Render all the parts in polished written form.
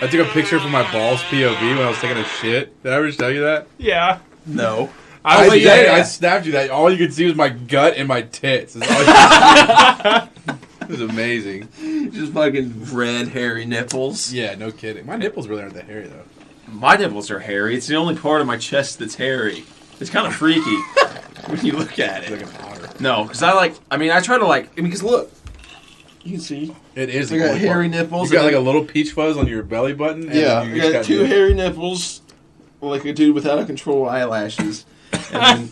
I took a picture from my balls POV when I was taking a shit. Did I ever tell you that? Yeah. No. I did. Yeah. I snapped you that. All you could see was my gut and my tits. That's all you could see. It was amazing. Just fucking red, hairy nipples. Yeah, no kidding. My nipples really aren't that hairy, though. My nipples are hairy. It's the only part of my chest that's hairy. It's kind of freaky when you look at it. It's like an otter. No, because I try to because look. You can see. It is. I got hairy nipples. You got like a little peach fuzz on your belly button. And yeah, you I got two hairy nipples, like a dude without a control eyelashes, and then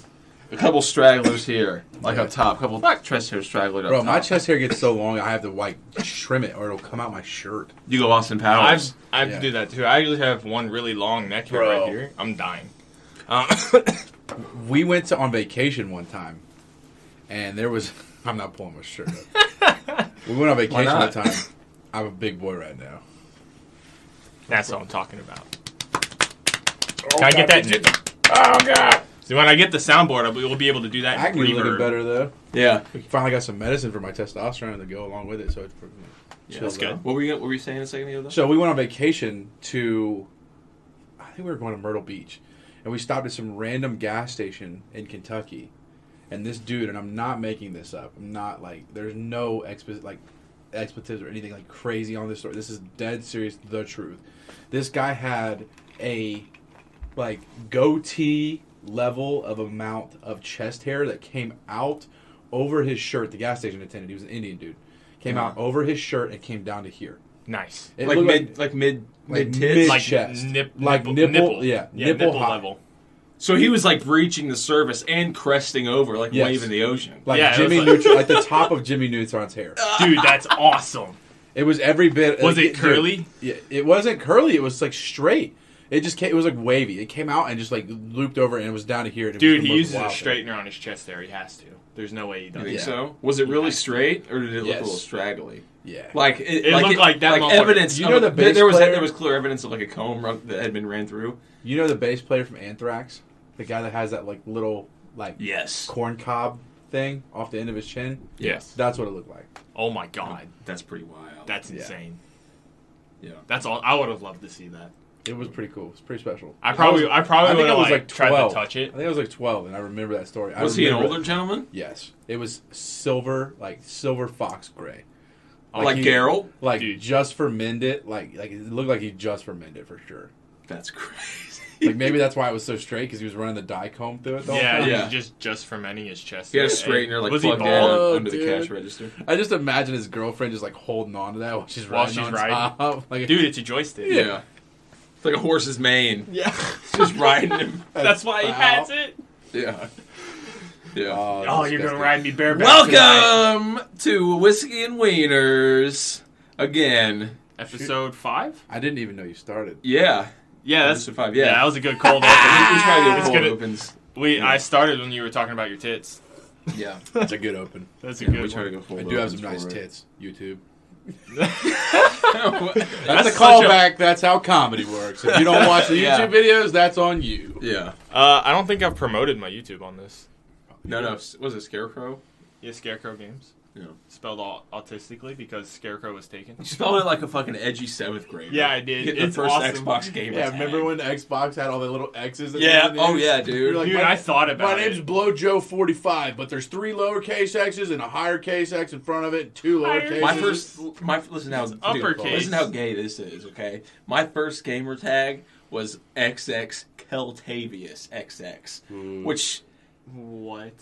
a couple stragglers here, like up top. A couple chest hair stragglers up top. Bro, my chest hair gets so long, I have to trim it, or it'll come out my shirt. You go Austin Powers. I have to do that too. I usually have one really long neck hair right here. I'm dying. We went on vacation one time, and there was. I'm not pulling my shirt up. We went on vacation one time. I'm a big boy right now. That's what I'm talking about. Can I get that? Oh, God. So when I get the soundboard, we'll be able to do that. I can be looking better, though. Yeah. We finally got some medicine for my testosterone to go along with it, so it's that's good. What were you saying a second ago, though? So we went on vacation to, I think we were going to Myrtle Beach, and we stopped at some random gas station in Kentucky. And this dude, and I'm not making this up. I'm not there's no expletives or anything crazy on this story. This is dead serious, the truth. This guy had a goatee level of amount of chest hair that came out over his shirt. The gas station attendant, he was an Indian dude, came out over his shirt and came down to here. Nice. It mid tits, chest, nipple, nipple level. So he was reaching the surface and cresting over, waving the ocean. Jimmy Neutron, the top of Jimmy Neutron's hair. Dude, that's awesome. It was every bit. Was it curly? Yeah, it wasn't curly. It was straight. It just came, it was wavy. It came out and just looped over and it was down to here. Dude, he uses a straightener on his chest there. He has to. There's no way he doesn't. You think so? Was it really straight or did it look a little straggly? Yeah. It looked like that. Evidence. You know the bass there player? was clear evidence of a comb that had been ran through. You know the bass player from Anthrax? The guy that has that little corn cob thing off the end of his chin? Yes. That's what it looked like. Oh my God. That's pretty wild. That's insane. Yeah. That's all. I would have loved to see that. It was pretty cool. It was pretty special. I probably would have tried to touch it. I think I was 12 and I remember that story. Was he an older gentleman? Yes. It was silver fox gray. Like Geralt? Dude. Just for Mendit. It looked like he just for Mendit for sure. That's crazy. Maybe that's why it was so straight, because he was running the dye comb through it the whole time. Yeah, just fermenting his chest. He had a straightener plugged in under the cash register. I just imagine his girlfriend just holding on to that while she's riding on top. Dude, it's a joystick. Yeah. It's like a horse's mane. Yeah. Just riding him. That's why he has it. Yeah. Yeah. Oh, you're going to ride me bareback Welcome to Whiskey and Wieners. Again. Episode 5? I didn't even know you started. Yeah. Yeah, that's 5. Yeah, that was a good cold open. We try to do cold opens. I started when you were talking about your tits. Yeah. That's a good open. That's a good we try to go I do have some nice tits. YouTube. That's a callback. That's how comedy works. If you don't watch the YouTube videos, that's on you. Yeah. I don't think I've promoted my YouTube on this. No. Was it Scarecrow? Yeah, Scarecrow Games. Yeah. Spelled autistically because Scarecrow was taken. You spelled it like a fucking edgy 7th grader. Yeah, I did. It's the first awesome. Xbox game. Yeah, remember when Xbox had all the little X's? Yeah. Oh, yeah, dude. Like, I thought about it. My name's BlowJoe45, but there's 3 lowercase X's and a higher case X in front of it, and 2 lowercase. Listen how uppercase. Listen how gay this is. Okay, my first gamer tag was XX Keltavius XX, which. What?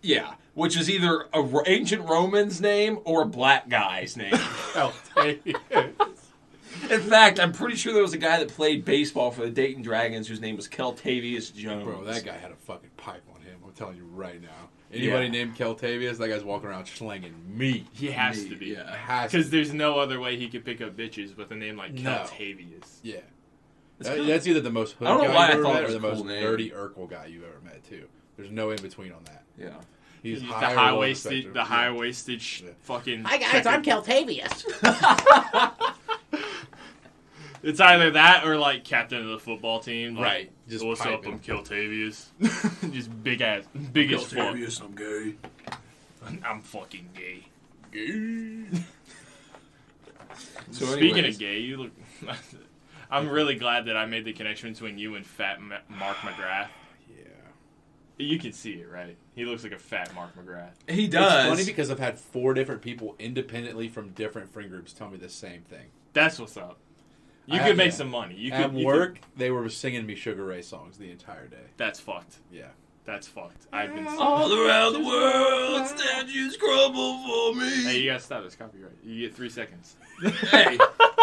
Yeah, which is either a ancient Roman's name or a black guy's name. In fact, I'm pretty sure there was a guy that played baseball for the Dayton Dragons whose name was Keltavius Jones. Bro, that guy had a fucking pipe on him. I'm telling you right now. Anybody named Keltavius, that guy's walking around slanging meat. He has to be. Yeah, because there's no other way he could pick up bitches with a name like Keltavius. Yeah. That's either the most hood guy you've ever met or the most nerdy Urkel guy you've ever met, too. There's no in between on that. Yeah. He's the high-waisted, fucking... Hi, guys, I'm Keltavius. It's either that or, captain of the football team. Right. Just what's up, I'm Keltavius. Just big as fuck. Keltavius, I'm gay. I'm fucking gay. Gay. So Speaking of gay, you look... I'm really glad that I made the connection between you and fat Mark McGrath. Yeah. You can see it, right? He looks like a fat Mark McGrath. He does. It's funny because I've had 4 different people independently from different friend groups tell me the same thing. That's what's up. You could make some money. At work, they were singing me Sugar Ray songs the entire day. That's fucked. Yeah. That's fucked. I've been all around the world, statues crumble for me. Hey, you gotta stop this copyright. You get 3 seconds. Hey,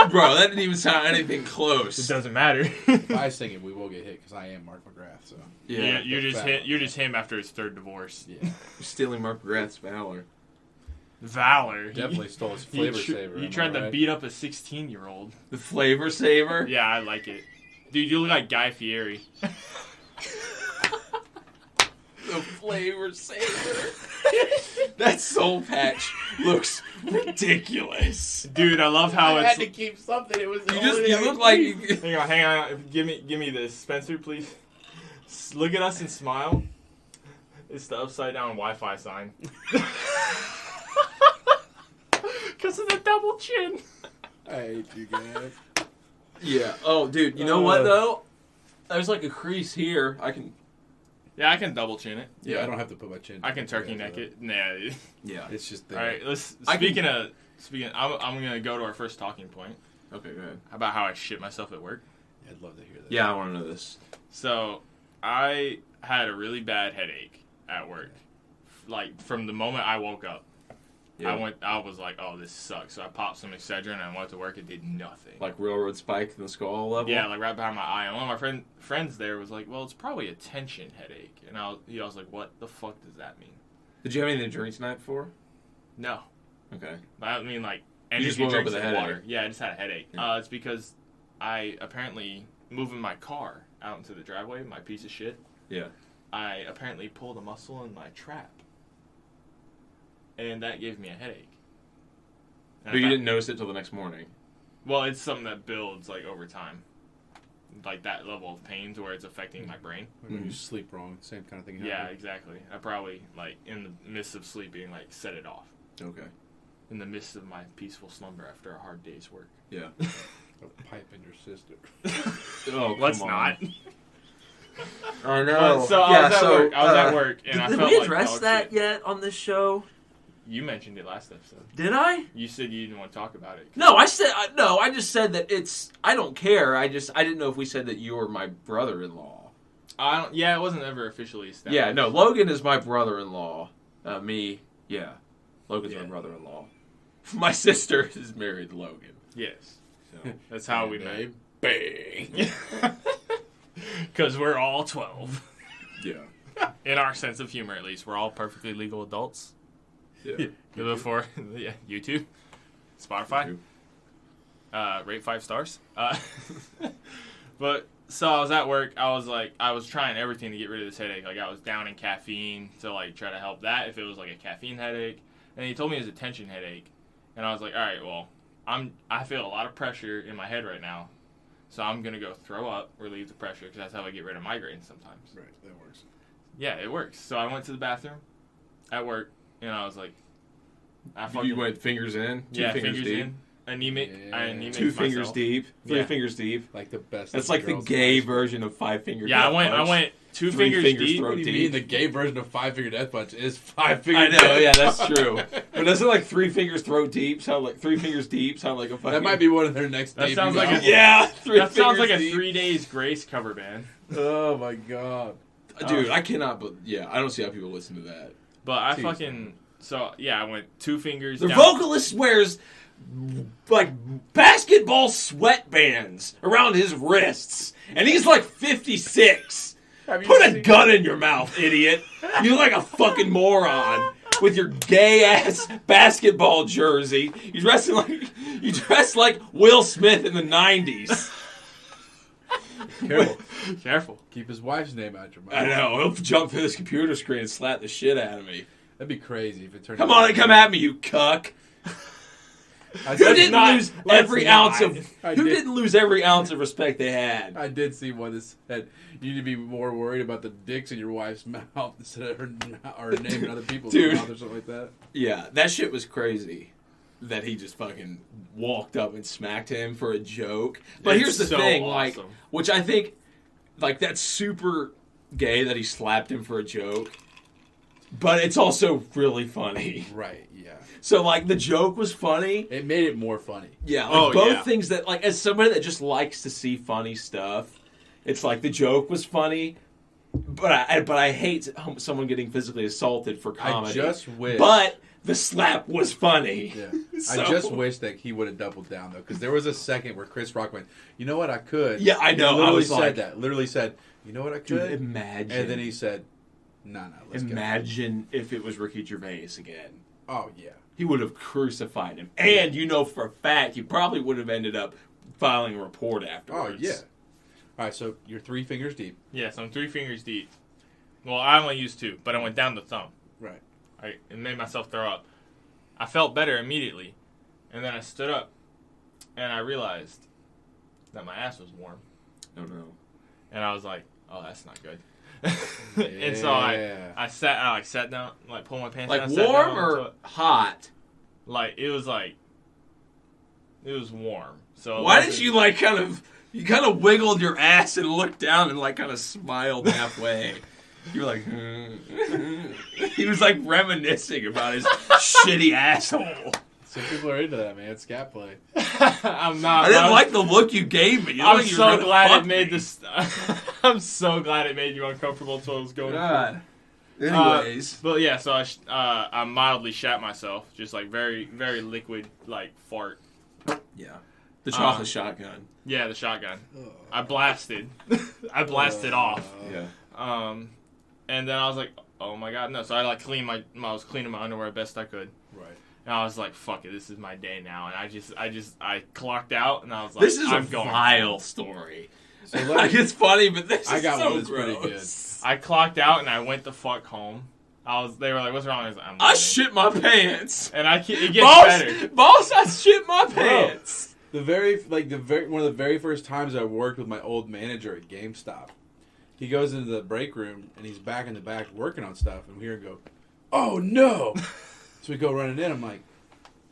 bro, that didn't even sound anything close. It doesn't matter. If I sing it, we will get hit because I am Mark McGrath. So yeah, you're just him after his 3rd divorce. Yeah. You're stealing Mark McGrath's valor. Valor. Definitely stole his flavor saver. You tried to beat up a 16-year-old. The flavor saver? Yeah, I like it. Dude, you look like Guy Fieri. The flavor saver. That soul patch looks ridiculous. Dude, I love how I it's... had to keep something. It was You look like... Hang on. Give me this. Spencer, please. Look at us and smile. It's the upside down Wi-Fi sign. Because of the double chin. I hate you guys. Yeah. Oh, dude, you know what, though? There's like a crease here. Yeah, I can double chin it. Yeah, I don't have to put my chin. I can turkey neck it. Nah. Yeah. It's just All right, speaking, I'm gonna go to our first talking point. Okay, go ahead. About how I shit myself at work. I'd love to hear that. Yeah, I want to know this. So, I had a really bad headache at work. Like from the moment I woke up. Yeah. I was like, oh, this sucks. So I popped some Excedrin and I went to work. It did nothing. Like railroad spike in the skull level? Yeah, like right behind my eye. And one of my friends there was like, well, it's probably a tension headache. And I was like, what the fuck does that mean? Did you have anything to drink tonight before? No. Okay. I mean, like, you just energy woke up drinks with a and headache. water. Yeah, I just had a headache. Yeah. It's because I apparently, moving my car out into the driveway, my piece of shit, Yeah. I apparently pulled a muscle in my trap. And that gave me a headache. But you didn't notice it till the next morning. Well, it's something that builds, like, over time. Like, that level of pain to where it's affecting my brain. When you sleep wrong, same kind of thing happens. Yeah, exactly. I probably, like, in the midst of sleeping, like, set it off. Okay. In the midst of my peaceful slumber after a hard day's work. Yeah. A pipe in your sister. Oh, let's come not. on. I know. So I was at work, and I did felt we like address dog that shit. yet on this show? You mentioned it last episode. Did I? You said you didn't want to talk about it. No, I just said that I don't care. I didn't know if we said that you were my brother-in-law. Yeah, it wasn't ever officially established. Yeah, no, Logan is my brother-in-law. Me, yeah. Logan's my brother-in-law. My sister is married to Logan. Yes. So that's how we met. Bang. Because we're all 12. Yeah. In our sense of humor, at least. We're all perfectly legal adults. Yeah. Before, YouTube, Spotify, rate 5 stars. But, so I was at work, I was trying everything to get rid of this headache. Like, I was down in caffeine to, like, try to help that if it was, like, a caffeine headache. And he told me it was a tension headache. And I was like, all right, well, I feel a lot of pressure in my head right now. So I'm going to go throw up, relieve the pressure, because that's how I get rid of migraines sometimes. Right, that works. Yeah, it works. So I went to the bathroom at work, and I was like, You went fingers in? Two fingers deep? in. Anemic. Yeah. I anemic 2 fingers myself. deep? 3 Yeah. fingers deep? Like the best. That's like the gay version of 5 finger Yeah, death punch. I went 2 3 fingers fingers deep. throat What do you deep. mean the gay version of 5 finger death punch is 5 finger I know, death yeah, that's true. But doesn't like 3 fingers throat deep sound like 3 fingers deep sound like a fucking... That might be one of their next That debut sounds like a- albums. Yeah, 3 That sounds like a deep. 3 Days Grace cover band. Oh my god. Dude, I cannot, but yeah, I don't see how people listen to that. But I Jeez. fucking... So, yeah, I went 2 fingers The down. vocalist wears like basketball sweatbands around his wrists, and he's like 56. Put a gun in your mouth, idiot. You look like a fucking moron with your gay ass basketball jersey. You dress like Will Smith in the 90s. Careful. Careful. Keep his wife's name out your mouth. I know. He'll jump through this computer screen and slap the shit out of me. That'd be crazy if it turned Come out. on and come at me, you cuck. I Who did, didn't lose every ounce of I Who did. didn't lose every ounce of respect they had? I did see one that said you need to be more worried about the dicks in your wife's mouth instead of her name in other people's Dude. mouth or something like that. Yeah, that shit was crazy. that he just fucking walked up and smacked him for a joke. But It's here's the so thing, awesome. which I think, that's super gay that he slapped him for a joke. But it's also really funny. Right, yeah. So, the joke was funny. It made it more funny. Yeah, Oh, both yeah. things that, as somebody that just likes to see funny stuff, it's the joke was funny, but I hate someone getting physically assaulted for comedy. I just wish. But the slap was funny. Yeah. So- I just wish that he would have doubled down, though, because there was a second where Chris Rock went, you know what, I could. Yeah, I know. He literally I was said like, that. Literally said, you know what, I dude, could. imagine. And then he said, no, let's go. Imagine if it was Ricky Gervais again. Oh, yeah. He would have crucified him. And you know for a fact, he probably would have ended up filing a report Oh, afterwards. yeah. All right, so you're 3 fingers deep. Yes, I'm 3 fingers deep. Well, I only used 2, but I went down the thumb. Right. It made myself throw up. I felt better immediately, and then I stood up, and I realized that my ass was warm. Oh, no. And I was like, "Oh, that's not good." And so I sat down, pulled my pants down. sat Warm down or onto it. hot? It was warm. So Why did you you kind of wiggled your ass and looked down and kind of smiled halfway? You were like, he was reminiscing about his shitty asshole. Some people are into that, man. It's scat-play. I'm not. I didn't like the look you gave me. You I'm looked like you so were gonna glad fuck it made me. this. I'm so glad it made you uncomfortable until it was going. God. Anyways. But yeah, so I mildly shat myself, just very, very liquid, fart. Yeah. The chocolate shotgun. Yeah, the shotgun. I blasted. I blasted off. Yeah. And then I was like, oh my god, no. So I I was cleaning my underwear best I could. Right. And I was like, fuck it, this is my day now. And I clocked out and I was like, This is I'm a going vile home. story. So let me, It's funny, but this I is got so one that's pretty gross. I clocked out and I went the fuck home. They were like, what's wrong? I was like, I'm I leaving. shit my pants. And it gets better. Boss, I shit my pants. one of the very first times I worked with my old manager at GameStop, he goes into the break room and he's back in the back working on stuff, and we hear him go, "Oh no!" So we go running in. I'm like,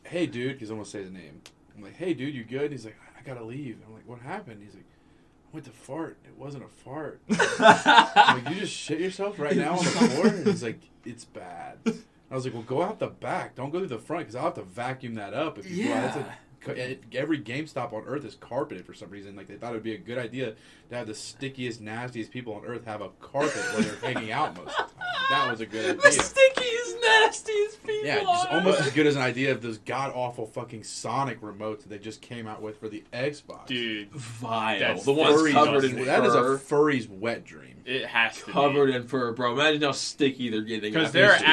"Hey, dude," because I almost say his name. I'm like, "Hey, dude, you good?" And he's like, "I gotta leave." I'm like, "What happened?" He's like, "I went to fart. It wasn't a fart." I'm like, "You just shit yourself right now on the floor?" And he's like, "It's bad." I was like, "Well, go out the back. Don't go through the front, because I'll have to vacuum that up if you go out." That's every GameStop on earth is carpeted for some reason. They thought it would be a good idea to have the stickiest, nastiest people on earth have a carpet where they're hanging out most of the time. That was a good The idea. stickiest, nastiest people. Yeah, just on almost earth. as good as an idea of those god-awful fucking Sonic remotes that they just came out with for the Xbox. Dude, Vile. That's The ones furry covered in dust. That is a fur. furry's wet dream. it has to Covered be. in fur, bro. Imagine how sticky they're getting. Because after there are 2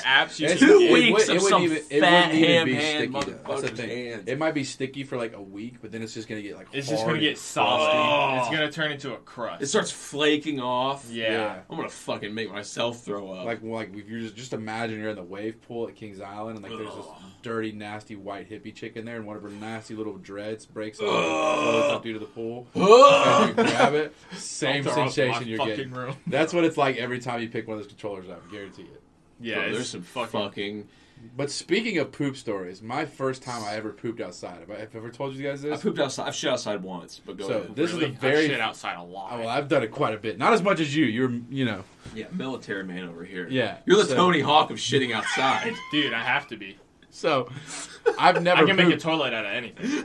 apps you It's- can 2 get. weeks it of wouldn't some even- it fat wouldn't even be ham-hand sticky, though. That's the motherfucker's thing. hands. It might be sticky for a week, but then it's just gonna get It's hard just gonna and get salty. Oh. It's gonna turn into a crust. It starts flaking off. Yeah. I'm gonna fucking make myself throw up. Like if you just imagine you're in the wave pool at Kings Island, and there's this dirty, nasty white hippie chick in there, and one of her nasty little dreads breaks off and floats up due to the pool. And you grab it, same I'll throw up in sensation my you're fucking getting. room. That's what it's like every time you pick one of those controllers up. I guarantee it. Yeah, Bro, it's there's some fucking. But speaking of poop stories, my first time I ever pooped outside. Have I ever told you guys I this? pooped outside. I've shit outside once, but go So ahead. this really, is the very. I've shit outside a lot. Oh, well, I've done it quite a bit. Not as much as you. You're. Yeah, military man over here. Yeah. You're the So- Tony Hawk of shitting outside. Dude, I have to be. So, I've never. I can make a pooped. toilet out of anything.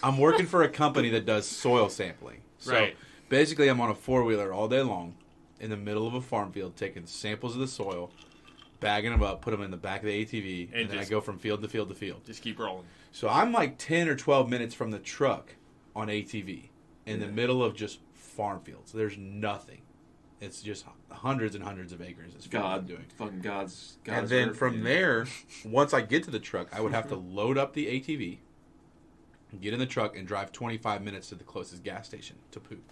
I'm working for a company that does soil sampling. So Right. basically, I'm on a 4-wheeler all day long in the middle of a farm field, taking samples of the soil, bagging them up, put them in the back of the ATV, and then I just- go from field to field to field. Just keep rolling. So I'm like 10 or 12 minutes from the truck on ATV in the middle of just farm fields. There's nothing. It's just hundreds and hundreds of acres. It's God, doing. fucking God's And then earth, from dude. there, once I get to the truck, I would have to load up the ATV, get in the truck, and drive 25 minutes to the closest gas station to poop.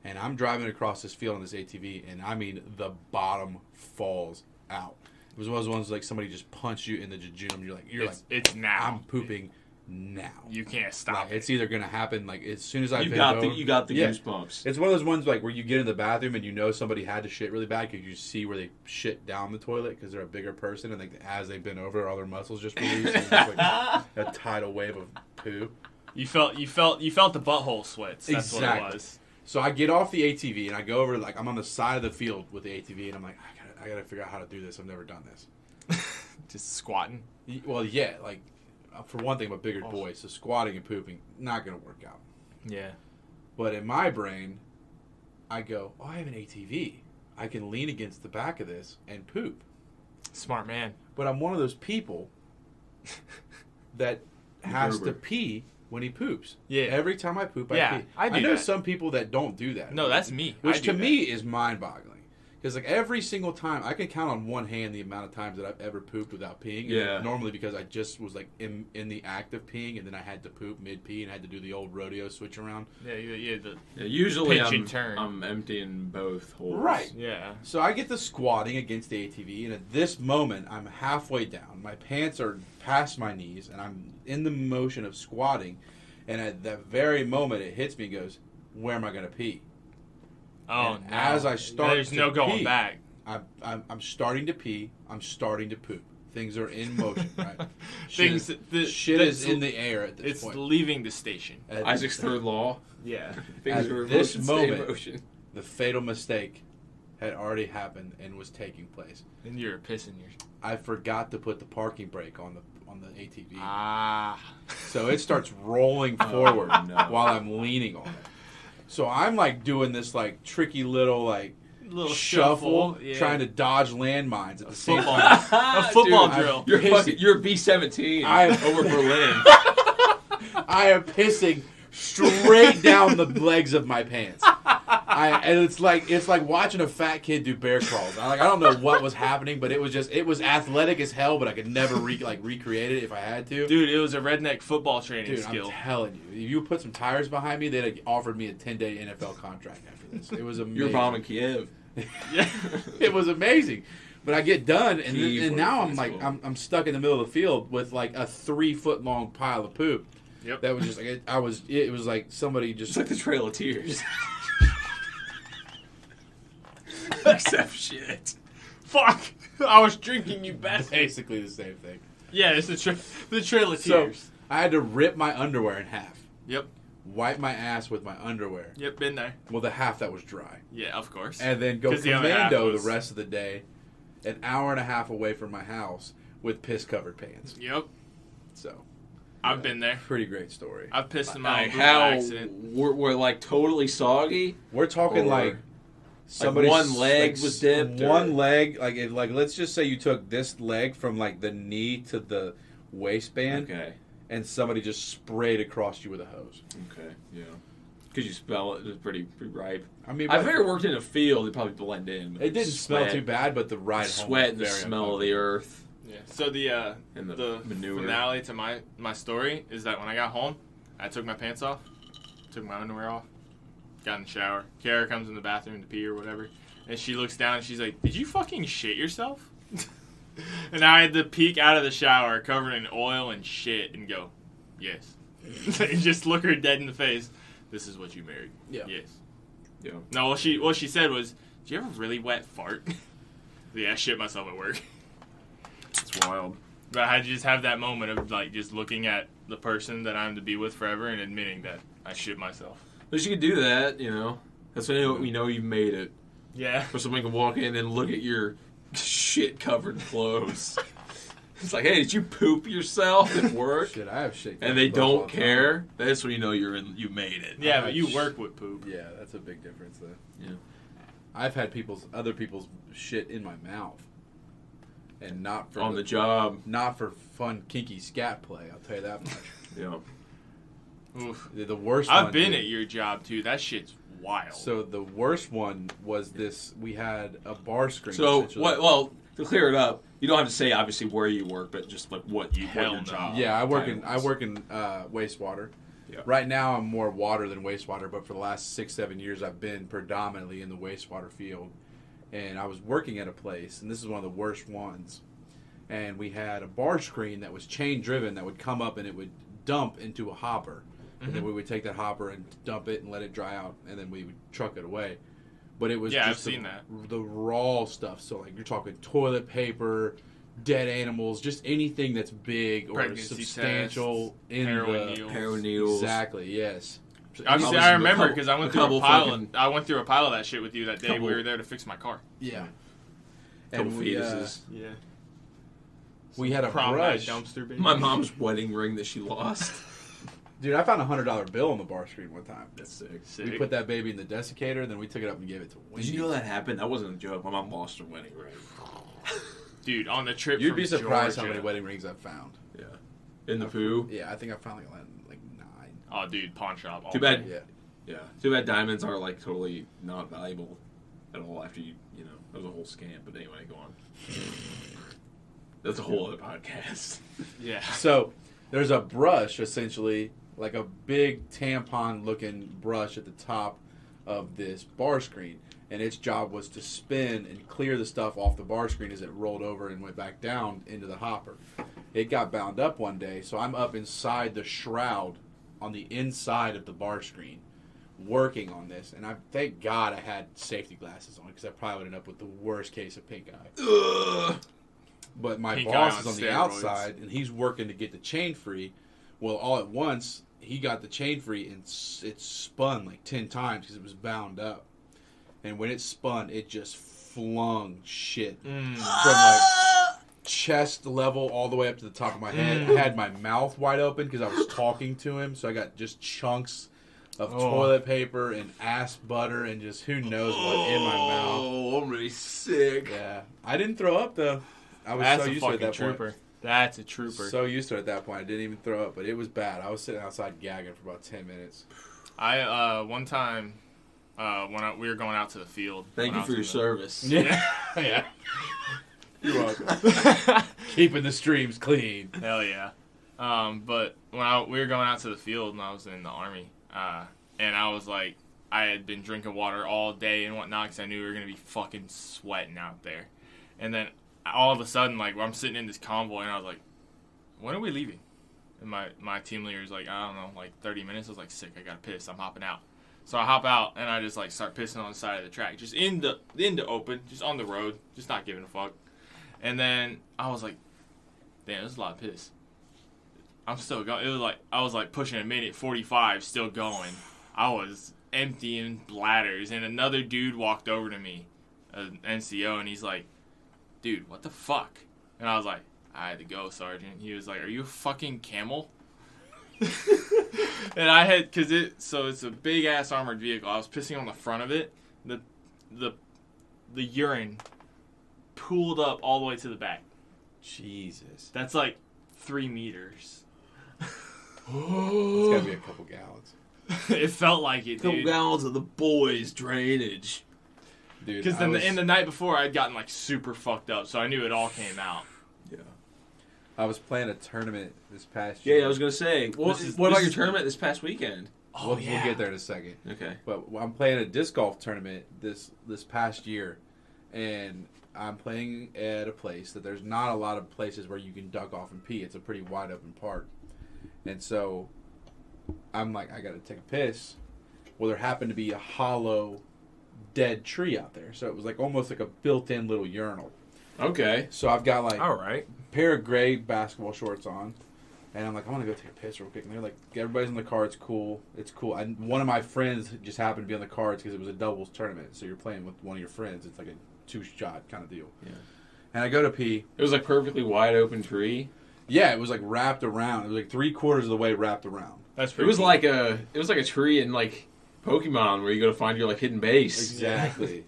And I'm driving across this field on this ATV, and I mean, the bottom falls out. It was one of those ones like somebody just punched you in the jejunum. You're like, It's now. I'm pooping now. You can't stop It's either going to happen like as soon as I You bend got over. the goosebumps. It's one of those ones like where you get in the bathroom and you know somebody had to shit really bad because you see where they shit down the toilet because they're a bigger person and like as they bend over, all their muscles just release. And it's like a tidal wave of poo. You felt the butthole sweats. That's Exactly. what it was. So I get off the ATV and I go over like I'm on the side of the field with the ATV and I'm like I gotta figure out how to do this. I've never done this. Just squatting. Well, yeah, like for one thing, I'm a bigger boy, so squatting and pooping not gonna work out. Yeah. But in my brain, I go, I have an ATV. I can lean against the back of this and poop. Smart man. But I'm one of those people that has to pee when he poops. Yeah. Every time I poop, I Yeah, pee. I do know that. some people that don't do that. No, that's me. I Which do to that. me is mind-boggling. Because like every single time, I can count on one hand the amount of times that I've ever pooped without peeing. Yeah. And normally because I just was like in the act of peeing, and then I had to poop mid-pee and had to do the old rodeo switch around. Yeah. Usually pinch and turn. I'm emptying both holes. Right. Yeah. So I get to squatting against the ATV, and at this moment, I'm halfway down. My pants are past my knees, and I'm in the motion of squatting. And at that very moment, it hits me and goes, where am I going to pee? Oh, And no. as I start There's to no going pee, back. I'm starting to pee. I'm starting to poop. Things are in motion, right? Things. Shit is in the air at this It's point. leaving the station. At Isaac's third law. Yeah. Things At are in this motion, stay in moment- motion. the fatal mistake had already happened and was taking place. And you're pissing your. I forgot to put the parking brake on the ATV. Ah. So it starts rolling forward no. while I'm leaning on it. So I'm like doing this like tricky little like Little shuffle, yeah. trying to dodge landmines at the same football. time. A football Dude, drill. You're B-17 over Berlin. I am pissing straight down the legs of my pants. And it's like watching a fat kid do bear crawls. I don't know what was happening, but it was athletic as hell. But I could never recreate it if I had to. Dude, it was a redneck football training Dude, skill. I'm telling you, if you put some tires behind me, they'd have offered me a 10-day NFL contract after this. It was amazing. You're bombing Kiev. Yeah. It was amazing. But I get done, and Kiev now was I'm like peaceful. I'm stuck in the middle of the field with like a 3-foot long pile of poop. Yep. That was just like it was like somebody just It's like the Trail of Tears. Except shit. Fuck! I was drinking, you bastard. basically the same thing. Yeah, it's the Trail of So Tears. I had to rip my underwear in half, Yep. wipe my ass with my underwear, Yep, been there. well the half that was dry, Yeah, of course. and then go 'Cause the other half commando was- the rest of the day, an hour and a half away from my house with piss covered pants. Yep. So I've been there. pretty great story. I've pissed them out Like, by how accident. we're like totally soggy. We're talking Or- like somebody's one leg was dipped, One or- leg, like let's just say you took this leg from like the knee to the waistband, Okay. and somebody just sprayed across you with a hose. Okay. Yeah. Could you smell it? It was pretty ripe. I mean, I've never worked in a field. It probably blend in. it didn't smell too bad, but the ride home Sweat and the was very smell of the earth Yeah. So the and the manure. finale to my story is that when I got home, I took my pants off, took my underwear off, got in the shower. Kara comes in the bathroom to pee or whatever, and she looks down and she's like, "Did you fucking shit yourself?" And I had to peek out of the shower covered in oil and shit and go, "Yes." And just look her dead in the face. This is what you married. Yeah. Yes. Yeah. Oh, No, what she said was, "Did you ever really wet fart?" Yeah, I shit myself at work. It's wild. But I had to just have that moment of like just looking at the person that I'm to be with forever and admitting that I shit myself. At least you can do that, you know. That's when we know you made it. Yeah. Or somebody can walk in and look at your shit-covered clothes. It's like, hey, did you poop yourself at work? Shit, I have shit. And they clothes all don't the time. care. That's when you know you made it. Yeah, but you work with poop. Yeah, that's a big difference though. Yeah. I've had other people's shit in my mouth, and not for On the job. not for fun kinky scat play. I'll tell you that much. Yeah. Oof. The worst. I've one, been dude. at your job too. That shit's wild. So the worst one was this. We had a bar screen. So, essentially. well, to clear it up, you don't have to say obviously where you work, but just like what Hell your no. job. Yeah, I work title in is. wastewater. Yeah. Right now, I'm more water than wastewater, but for the last 6-7 years, I've been predominantly in the wastewater field. And I was working at a place, and this is one of the worst ones. And we had a bar screen that was chain driven that would come up and it would dump into a hopper. And then we would take that hopper and dump it and let it dry out, and then we would truck it away. But it was Yeah, just I've seen that. The raw stuff. So, like, you're talking toilet paper, dead animals, just anything that's big or Pregnancy substantial in Heroin needles. Exactly, yes. Obviously, I remember because I went through couple a pile. fucking- I went through a pile of that shit with you that day. couple- We were there to fix my car. Yeah. Couple And fetuses. Yeah. we had a Prom night brush. dumpster baby. My mom's wedding ring that she lost. Dude, I found a $100 bill on the bar screen one time. That's sick. Sick. We put that baby in the desiccator, then we took it up and gave it to Wendy. Did you know that happened? That wasn't a joke. My mom lost her wedding ring. Dude, on the trip You'd from be surprised how Georgia. many wedding rings I've found. Yeah. In the poo. Yeah, I think I found like 9. Oh, dude, pawn shop. all Too bad. day. Yeah. Yeah. Too bad diamonds are like totally not valuable at all after you know, that was a whole scam. But anyway, go on. That's a whole other podcast. Yeah. So there's a brush, essentially, like a big tampon-looking brush at the top of this bar screen. And its job was to spin and clear the stuff off the bar screen as it rolled over and went back down into the hopper. It got bound up one day, so I'm up inside the shroud on the inside of the bar screen working on this. And I thank God I had safety glasses on because I probably would end up with the worst case of pink eye. Ugh. But my Pink eye boss on is on the steroids. outside, and he's working to get the chain free. Well, all at once, he got the chain free, and it spun like 10 times because it was bound up. And when it spun, it just flung shit from like chest level all the way up to the top of my head. I had my mouth wide open because I was talking to him, so I got just chunks of toilet paper and ass butter and just who knows what in my mouth. Oh, I'm really sick. Yeah, I didn't throw up though. I was That's so a used to it at fucking that trooper. point. That's a trooper. So used to it at that point, I didn't even throw up, but it was bad. I was sitting outside gagging for about 10 minutes. I one time when we were going out to the field. Thank when you I for your was in service. Yeah, yeah. You're welcome. Keeping the streams clean. Hell yeah. But when we were going out to the field and I was in the Army, and I was like, I had been drinking water all day and whatnot because I knew we were going to be fucking sweating out there. And then all of a sudden, like, I'm sitting in this convoy and I was like, when are we leaving? And my team leader was like, I don't know, like 30 minutes. I was like, sick, I got to piss. I'm hopping out. So I hop out and I just like start pissing on the side of the track, just in the open, just on the road, just not giving a fuck. And then I was like, damn, there's a lot of piss. I'm still going. It was like I was like pushing a minute 45, still going. I was emptying bladders, and another dude walked over to me, an NCO, and he's like, dude, what the fuck? And I was like, I had to go, Sergeant. He was like, are you a fucking camel? And I had, so it's a big ass armored vehicle. I was pissing on the front of it. The urine pooled up all the way to the back. Jesus. That's like 3 meters. It's gotta be a couple gallons. It felt like it, Couple dude. gallons of the boys' drainage. Dude, Because in the night before, I'd gotten like super fucked up, so I knew it all came out. Yeah. I was playing a tournament this past year. Yeah, I was gonna say. What about your tournament this past weekend? We'll get there in a second. Okay. But I'm playing a disc golf tournament this past year, and I'm playing at a place that there's not a lot of places where you can duck off and pee. It's a pretty wide open park. And so I'm like, I got to take a piss. Well, there happened to be a hollow, dead tree out there. So it was like almost like a built-in little urinal. Okay. So I've got like All right. a pair of gray basketball shorts on. And I'm like, I want to go take a piss real quick. And they're like, everybody's on the cards. Cool. It's cool. One of my friends just happened to be on the cards because it was a doubles tournament. So you're playing with one of your friends. It's like a 2-shot kind of deal. Yeah. And I go to pee. It was like perfectly wide open tree. Yeah, it was like wrapped around. It was like 3/4 of the way wrapped around. That's It pretty was cool. like a tree in like Pokemon where you go to find your like hidden base. Exactly.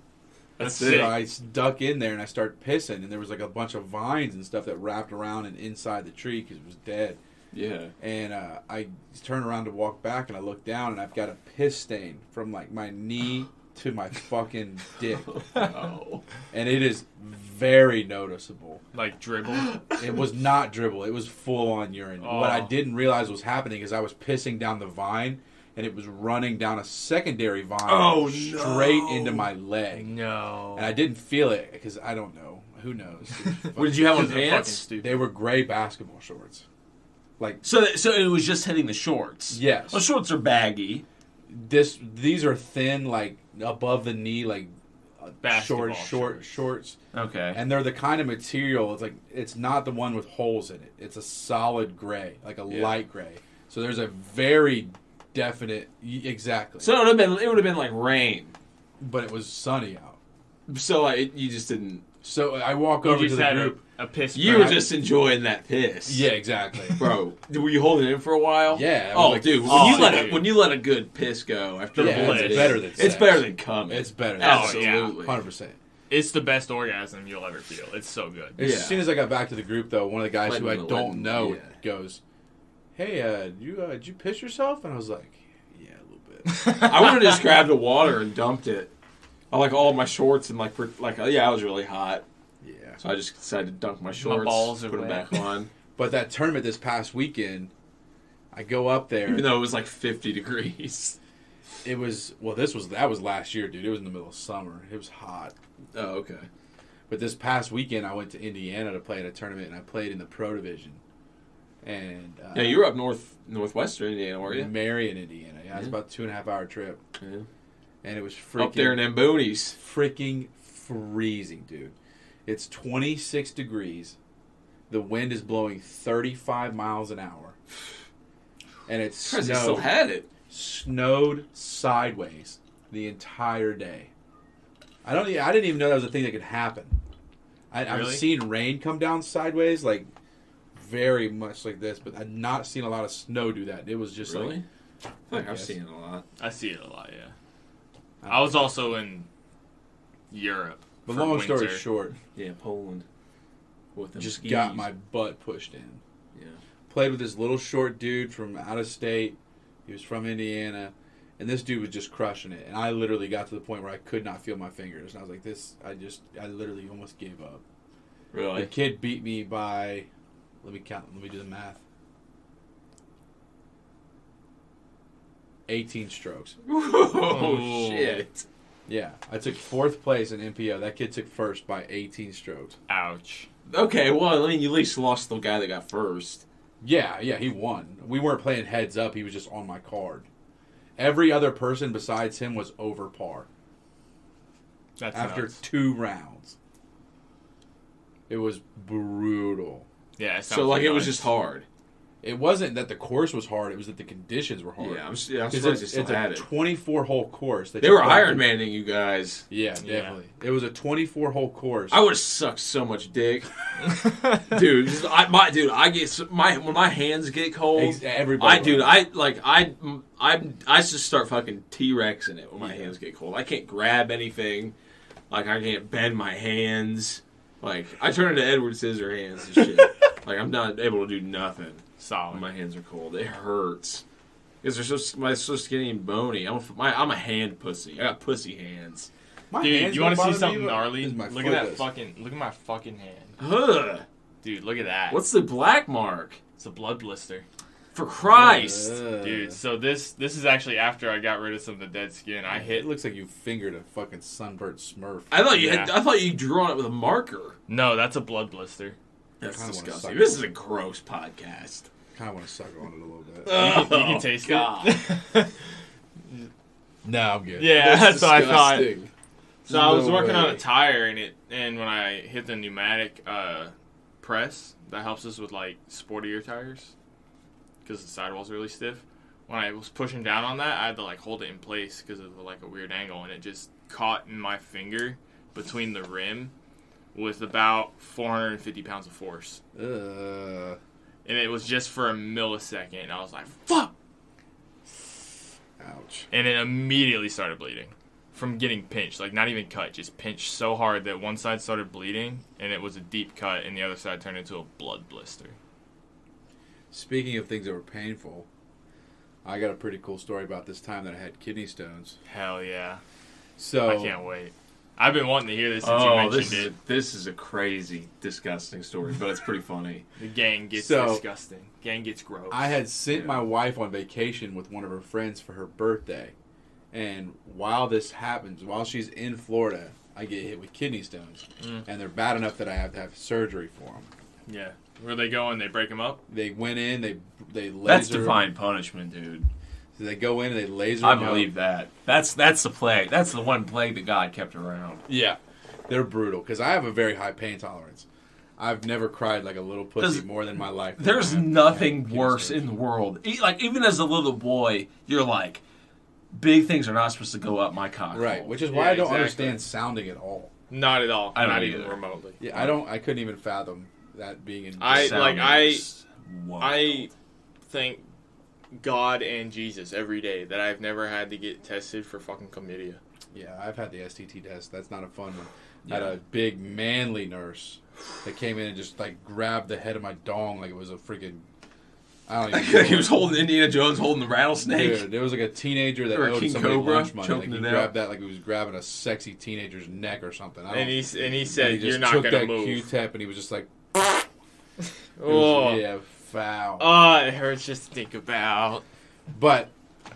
That's So sick. I duck in there and I start pissing. And there was like a bunch of vines and stuff that wrapped around and inside the tree because it was dead. Yeah. And I turn around to walk back and I look down and I've got a piss stain from like my knee to my fucking dick. Oh. And it is very noticeable. Like dribble. It was not dribble. It was full on urine. Oh. What I didn't realize was happening is I was pissing down the vine and it was running down a secondary vine Oh, straight no. into my leg. No. And I didn't feel it because I don't know. Who knows? What did you have on They're fucking pants? stupid. They were gray basketball shorts. Like So it was just hitting the shorts. yes, Well, shorts are baggy. these are thin, like above the knee, like Basketball shorts, Okay. and they're the kind of material. It's not the one with holes in it. It's a solid gray, like a light gray. So there's a very definite exactly. So it would have been like rain. But it was sunny out. So like you just didn't. So I walk You over to just the had group. a piss. You crack. were just enjoying that piss. Yeah, exactly. Bro, were you holding it in for a while? Yeah. I was Oh, like, dude, dude. when you let a good piss go after The a bliss. bliss, it's better than it's sex. better than coming. It's better. Oh, yeah. Absolutely. 100%. It's the best orgasm you'll ever feel. It's so good. As Yeah. soon as I got back to the group, though, one of the guys Letting who I them- don't letting- know yeah. goes, "Hey, did you piss yourself?" And I was like, "Yeah, a little bit." I would have just grabbed the water and dumped it. I like all of my shorts and I was really hot, Yeah. so I just decided to dunk my shorts, balls are put them wet. back on, But that tournament this past weekend, I go up there. even though it was like 50 degrees. It was that was last year, dude. It was in the middle of summer. It was hot. Oh, okay. But this past weekend, I went to Indiana to play in a tournament, and I played in the Pro Division. And Yeah, you were up northwestern Indiana, weren't you? Marion, Indiana. Yeah, it was Yeah. about a 2.5-hour trip, Yeah. and it was freaking Up there in them boonies. freaking freezing, dude. It's 26 degrees. The wind is blowing 35 miles an hour, and it Christ, they still had it. snowed sideways the entire day. I didn't even know that was a thing that could happen. I've Really? seen rain come down sideways, like very much like this, but I've not seen a lot of snow do that. It was just Really? I feel like I I've guess. seen it a lot. I see it a lot, yeah. like I was also in Europe. But for long story winter. short, Yeah, Poland. With them just skis. got my butt pushed in. Yeah. Played with this little short dude from out of state. He was from Indiana. And this dude was just crushing it. And I literally got to the point where I could not feel my fingers. And I was like, I literally almost gave up. The Really? kid beat me by, let me do the math. 18 strokes. Oh, shit. Yeah, I took 4th place in MPO. That kid took 1st by 18 strokes. Ouch. Okay, well, I mean, you at least lost the guy that got first. Yeah, he won. We weren't playing heads up. He was just on my card. Every other person besides him was over par That's after nuts. 2 rounds. It was brutal. Yeah, it So, sounds like, it was nuts. just hard. It wasn't that the course was hard. It was that the conditions were hard. Yeah, I'm 'Cause surprised they it's still had a it. 24-hole course. They were Iron Manning you guys. Yeah, definitely. It was a 24-hole course. I would have sucked so much dick, dude. I get when my hands get cold. Everybody. I just start fucking T-Rexing it when my hands get cold. I can't grab anything. Like I can't bend my hands. Like I turn into Edward Scissorhands and shit. Like I'm not able to do nothing when Solid. my hands are cold. It hurts because they're so skinny and bony. I'm a hand pussy. I got pussy hands. My Dude, hands you want to don't see bother something me, but gnarly? it's my Look foot at does. look at my fucking hand. Ugh. Dude, look at that. What's the black mark? It's a blood blister. For Christ! Dude, so this is actually after I got rid of some of the dead skin. I It hit looks like you fingered a fucking sunburnt Smurf. I thought you drew on it with a marker. No, that's a blood blister. That's kinda wanna disgusting. suck This it. is a gross podcast. Kind of want to suck on it a little bit. You can taste it. No, I'm good. Yeah, that's what I thought. disgusting. So I was No working on way. a tire and when I hit the pneumatic press that helps us with like sportier tires because the sidewall's really stiff. When I was pushing down on that, I had to like hold it in place because of like a weird angle, and it just caught in my finger between the rim with about 450 pounds of force, Uh, and it was just for a millisecond. And I was like, "Fuck!" ouch. And it immediately started bleeding from getting pinched. Like, not even cut, just pinched so hard that one side started bleeding, and it was a deep cut, and the other side turned into a blood blister. Speaking of things that were painful, I got a pretty cool story about this time that I had kidney stones. Hell yeah. So I can't wait. I've been wanting to hear this since you mentioned it. this is a crazy, disgusting story, but it's pretty funny. The gang gets So, disgusting. Gang gets gross. I had sent my wife on vacation with one of her friends for her birthday. And while this happens, while she's in Florida, I get hit with kidney stones. Mm. And they're bad enough that I have to have surgery for them. Yeah. Where they go and they break them up? They went in, they laser. That's divine punishment, dude. So they go in and they laser. I them believe up. that. That's the plague. That's the one plague that God kept around. Yeah, they're brutal because I have a very high pain tolerance. I've never cried like a little pussy more than my life. There's nothing worse in the world. Like, even as a little boy, you're like, big things are not supposed to go up my cock. Right, which is why I don't understand sounding at all. Not at all. I don't not either. even remotely. Yeah, I couldn't even fathom that being in. I Wow. thank God and Jesus every day that I've never had to get tested for fucking chlamydia. Yeah, I've had the STT test. That's not a fun one. I Yeah. had a big manly nurse that came in and just like grabbed the head of my dong like it was a freaking. I don't even know. He was holding Indiana Jones holding the rattlesnake. Dude, there was like a teenager that Or a owed king somebody cobra lunch money. Like, choking he it out. grabbed that like he was grabbing a sexy teenager's neck or something. And he said, he "You're just not took gonna that move." Q-tip and he was just like, Oh, yeah, foul. It hurts just to think about. But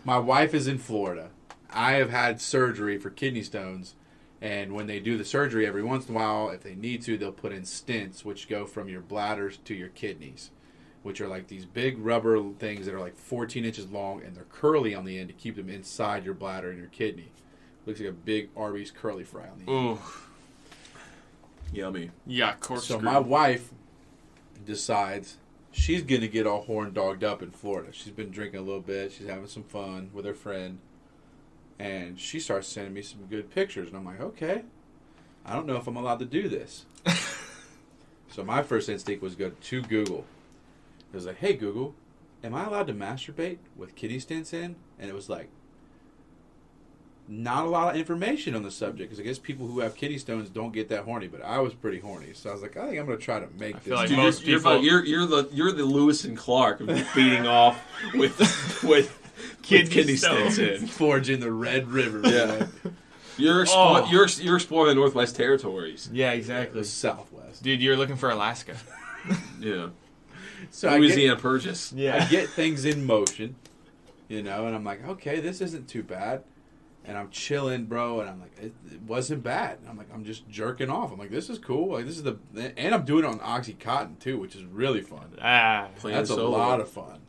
my wife is in Florida. I have had surgery for kidney stones, and when they do the surgery, every once in a while, if they need to, they'll put in stents, which go from your bladders to your kidneys, which are like these big rubber things that are like 14 inches long, and they're curly on the end to keep them inside your bladder and your kidney. Looks like a big Arby's curly fry on the end. Ooh, Yummy. yeah, corkscrew. So my wife decides she's going to get all horn dogged up in Florida. She's been drinking a little bit. She's having some fun with her friend. And she starts sending me some good pictures. And I'm like, okay, I don't know if I'm allowed to do this. So my first instinct was go to Google. It was like, hey, Google, am I allowed to masturbate with kidney stents in? And it was like, not a lot of information on the subject. Because I guess people who have kidney stones don't get that horny. But I was pretty horny. So I was like, I think I'm going to try to make this. feel like Dude, most you're the Lewis and Clark of beating off with kidney stents in. Forging the Red River. Yeah. You're exploring the Northwest Territories. Yeah, The exactly. Southwest. Dude, you're looking for Alaska. Yeah. So Louisiana Purchase. I get things in motion, and I'm like, okay, this isn't too bad. And I'm chilling, bro, and I'm like, it wasn't bad. I'm like, I'm just jerking off. I'm like, this is cool. Like, this is and I'm doing it on Oxycontin too, which is really fun. That's a lot of fun.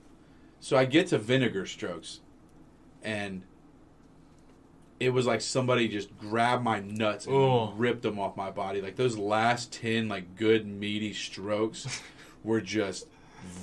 So I get to vinegar strokes, and it was like somebody just grabbed my nuts and ripped them off my body. Like those last 10 like good meaty strokes were just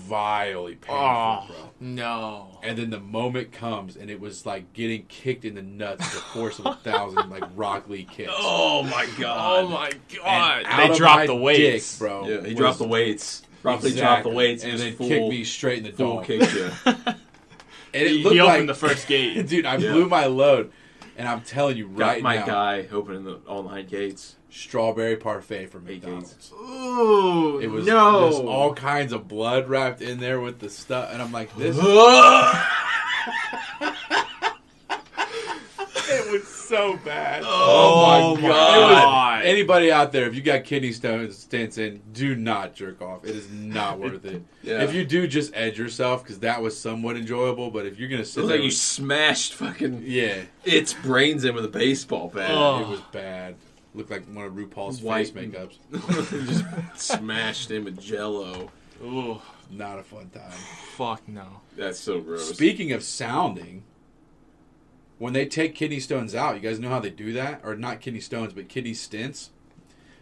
vilely painful, bro. No. And then the moment comes, and it was like getting kicked in the nuts with the force of 1,000 like Rock Lee kicks. Oh my god. Oh my god. And out They of dropped my the weights. dick, bro. Yeah, he was- dropped the weights. Roughly Exactly. dropped the weights and just then full, kicked me straight in the full dome. kicked you. And it He looked opened like the first gate. dude, I Yeah. blew my load, and I'm telling you Got right my now, guy opening the all 9 gates. strawberry parfait from 8 McDonald's. gates. Ooh, It was no. just all kinds of blood wrapped in there with the stuff, and I'm like, this. It was so bad. Oh, my God. Anybody out there, if you got kidney stones stents in, do not jerk off. It is not worth it. Yeah. If you do, just edge yourself because that was somewhat enjoyable. But if you're gonna sit It's there, like you smashed fucking yeah, its brains in with a baseball bat. Oh. it was bad. Looked like one of RuPaul's White. face makeups. Just smashed him with Jello. Ooh, Not a fun time. fuck no. That's so gross. Speaking of sounding, when they take kidney stones out, you guys know how they do that? Or not kidney stones, but kidney stents?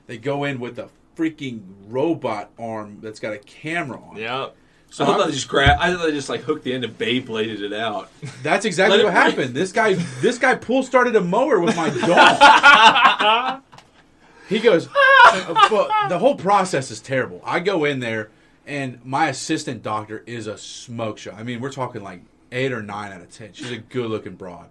They go in with a freaking robot arm that's got a camera on it. Yep. So I thought they just like hooked the end and Beybladed it out. That's exactly Let what it breathe. happened. This guy pull started a mower with my dog. He goes, well, the whole process is terrible. I go in there, and my assistant doctor is a smoke show. I mean, we're talking like 8 or 9 out of 10. She's a good-looking broad.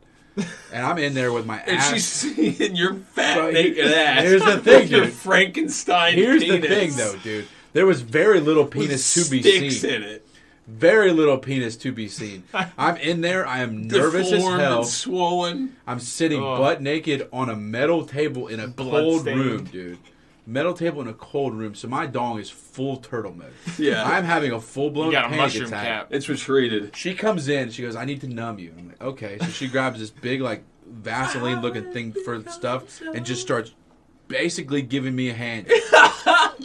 And I'm in there with my And ass. she's seeing your fat Bro, naked ass. here's the thing, with your dude. Frankenstein Here's penis. the thing, though, dude. There was very little With penis to be sticks seen. in it. Very little penis to be seen. I'm in there. I am nervous as Deformed hell. and swollen. I'm sitting Oh. butt naked on a metal table in a cold Bloodstained. room, dude. Metal table in a cold room. So my dong is full turtle mode. Yeah. I'm having a full-blown You got a panic mushroom attack. cap. It's retreated. She comes in. She goes, I need to numb you. I'm like, okay. So she grabs this big, like, Vaseline-looking thing for stuff and just starts basically giving me a hand.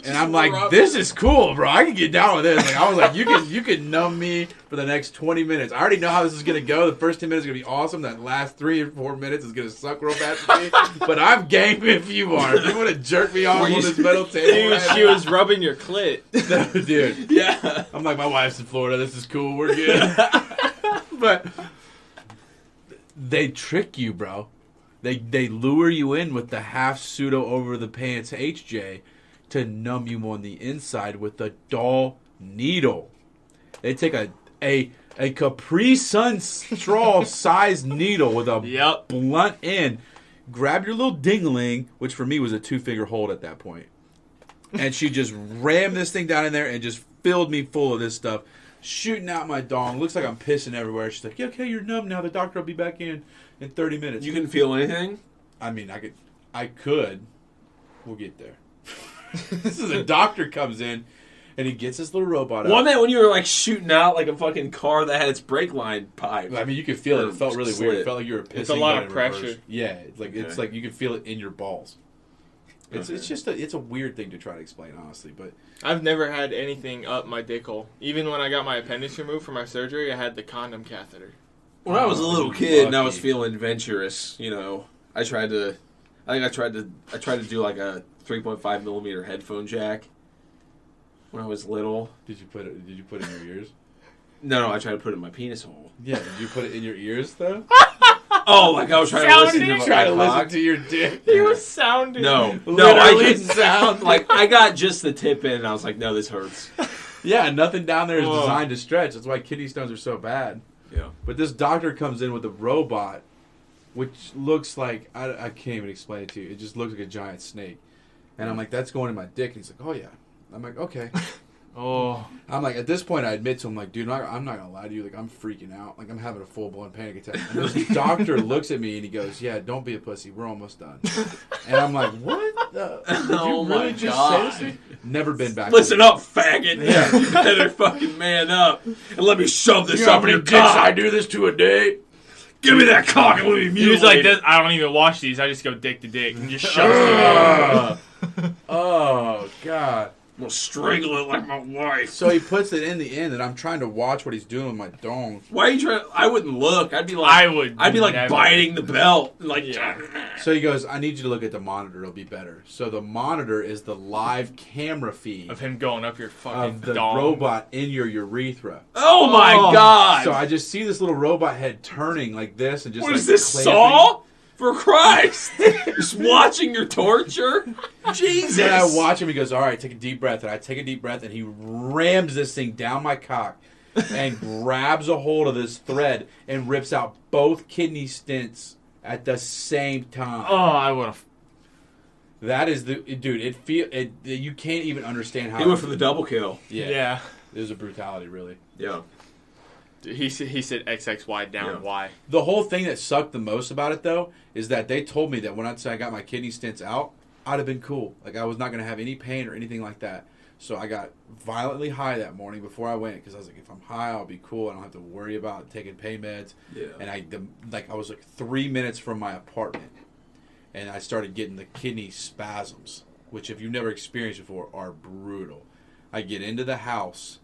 And I'm like, this is cool, bro. I can get down with this. Like, I was like, you can numb me for the next 20 minutes. I already know how this is going to go. The first 10 minutes is going to be awesome. That last 3 or 4 minutes is going to suck real bad for me. But I'm game if you are. If you want to jerk me off on this metal table. She was rubbing your clit. No, dude. Yeah. I'm like, my wife's in Florida. This is cool. We're good. But they trick you, bro. They lure you in with the half pseudo over the pants HJ to numb you on the inside with a dull needle. They take a Capri Sun straw sized needle with a blunt end, grab your little dingling, which for me was a 2-finger hold at that point, and she just rammed this thing down in there and just filled me full of this stuff, shooting out my dong. Looks like I'm pissing everywhere. She's like, yeah, okay, you're numb now. The doctor will be back in 30 minutes. You couldn't feel anything? I mean, I could. We'll get there. This is a doctor comes in, and he gets this little robot out. One day when you were like shooting out like a fucking car that had its brake line pipe. I mean, you could feel it. It felt really weird. It felt like you were pissing. It's a lot but of in pressure. reverse. Yeah, it's like you can feel it in your balls. It's just a weird thing to try to explain, honestly. But I've never had anything up my dick hole. Even when I got my appendix removed for my surgery, I had the condom catheter. When I was a little kid and I was feeling adventurous, you know, I tried to do like a 3.5 millimeter headphone jack when I was little. Did you put it in your ears? No, I tried to put it in my penis hole. Yeah, did you put it in your ears though? Oh, like I was trying to listen to your dick. He was sounding. No, Literally I didn't sound like I got just the tip in, and I was like, no, this hurts. Yeah, nothing down there is designed to stretch. That's why kidney stones are so bad. Yeah. But this doctor comes in with a robot, which looks like I can't even explain it to you. It just looks like a giant snake, and I'm like, that's going in my dick. And he's like, oh yeah. I'm like, okay. Oh. I'm like, at this point, I admit to him, like, dude, I'm not gonna lie to you. Like, I'm freaking out. Like, I'm having a full blown panic attack. And this doctor looks at me and he goes, yeah, don't be a pussy. We're almost done. And I'm like, what? Did you really just say this to me? Never been back. Listen up, faggot. Yeah. You better fucking man up and let me shove this You know how up many your dicks cock. I do this to a day? Give me that cock and let me He was like, mutilate it. I don't even watch these. I just go dick to dick and just shove it. Oh, God. I'm gonna strangle it like my wife. So he puts it in the end, and I'm trying to watch what he's doing with my dong. Why are you trying? I wouldn't look. I'd be like, I'd be like never. biting the belt, like. So he goes, I need you to look at the monitor. It'll be better. So the monitor is the live camera feed Of him going up your fucking of the dong. robot in your urethra. Oh my god! So I just see this little robot head turning like this and just What like is this, clamping. Saw? For Christ! Just watching your torture? Jesus! Then I watch him. He goes, all right, take a deep breath. And I take a deep breath, and he rams this thing down my cock and grabs a hold of this thread and rips out both kidney stents at the same time. Oh, I would have. That is the dude. You can't even understand how He went for the double kill. Yeah. It was a brutality, really. Yeah. He said XXY down Y. The whole thing that sucked the most about it, though, is that they told me that when I got my kidney stents out, I'd have been cool. Like, I was not going to have any pain or anything like that. So I got violently high that morning before I went because I was like, if I'm high, I'll be cool. I don't have to worry about taking pain meds. Yeah. And I was like 3 minutes from my apartment, and I started getting the kidney spasms, which if you've never experienced before, are brutal. I get into the house,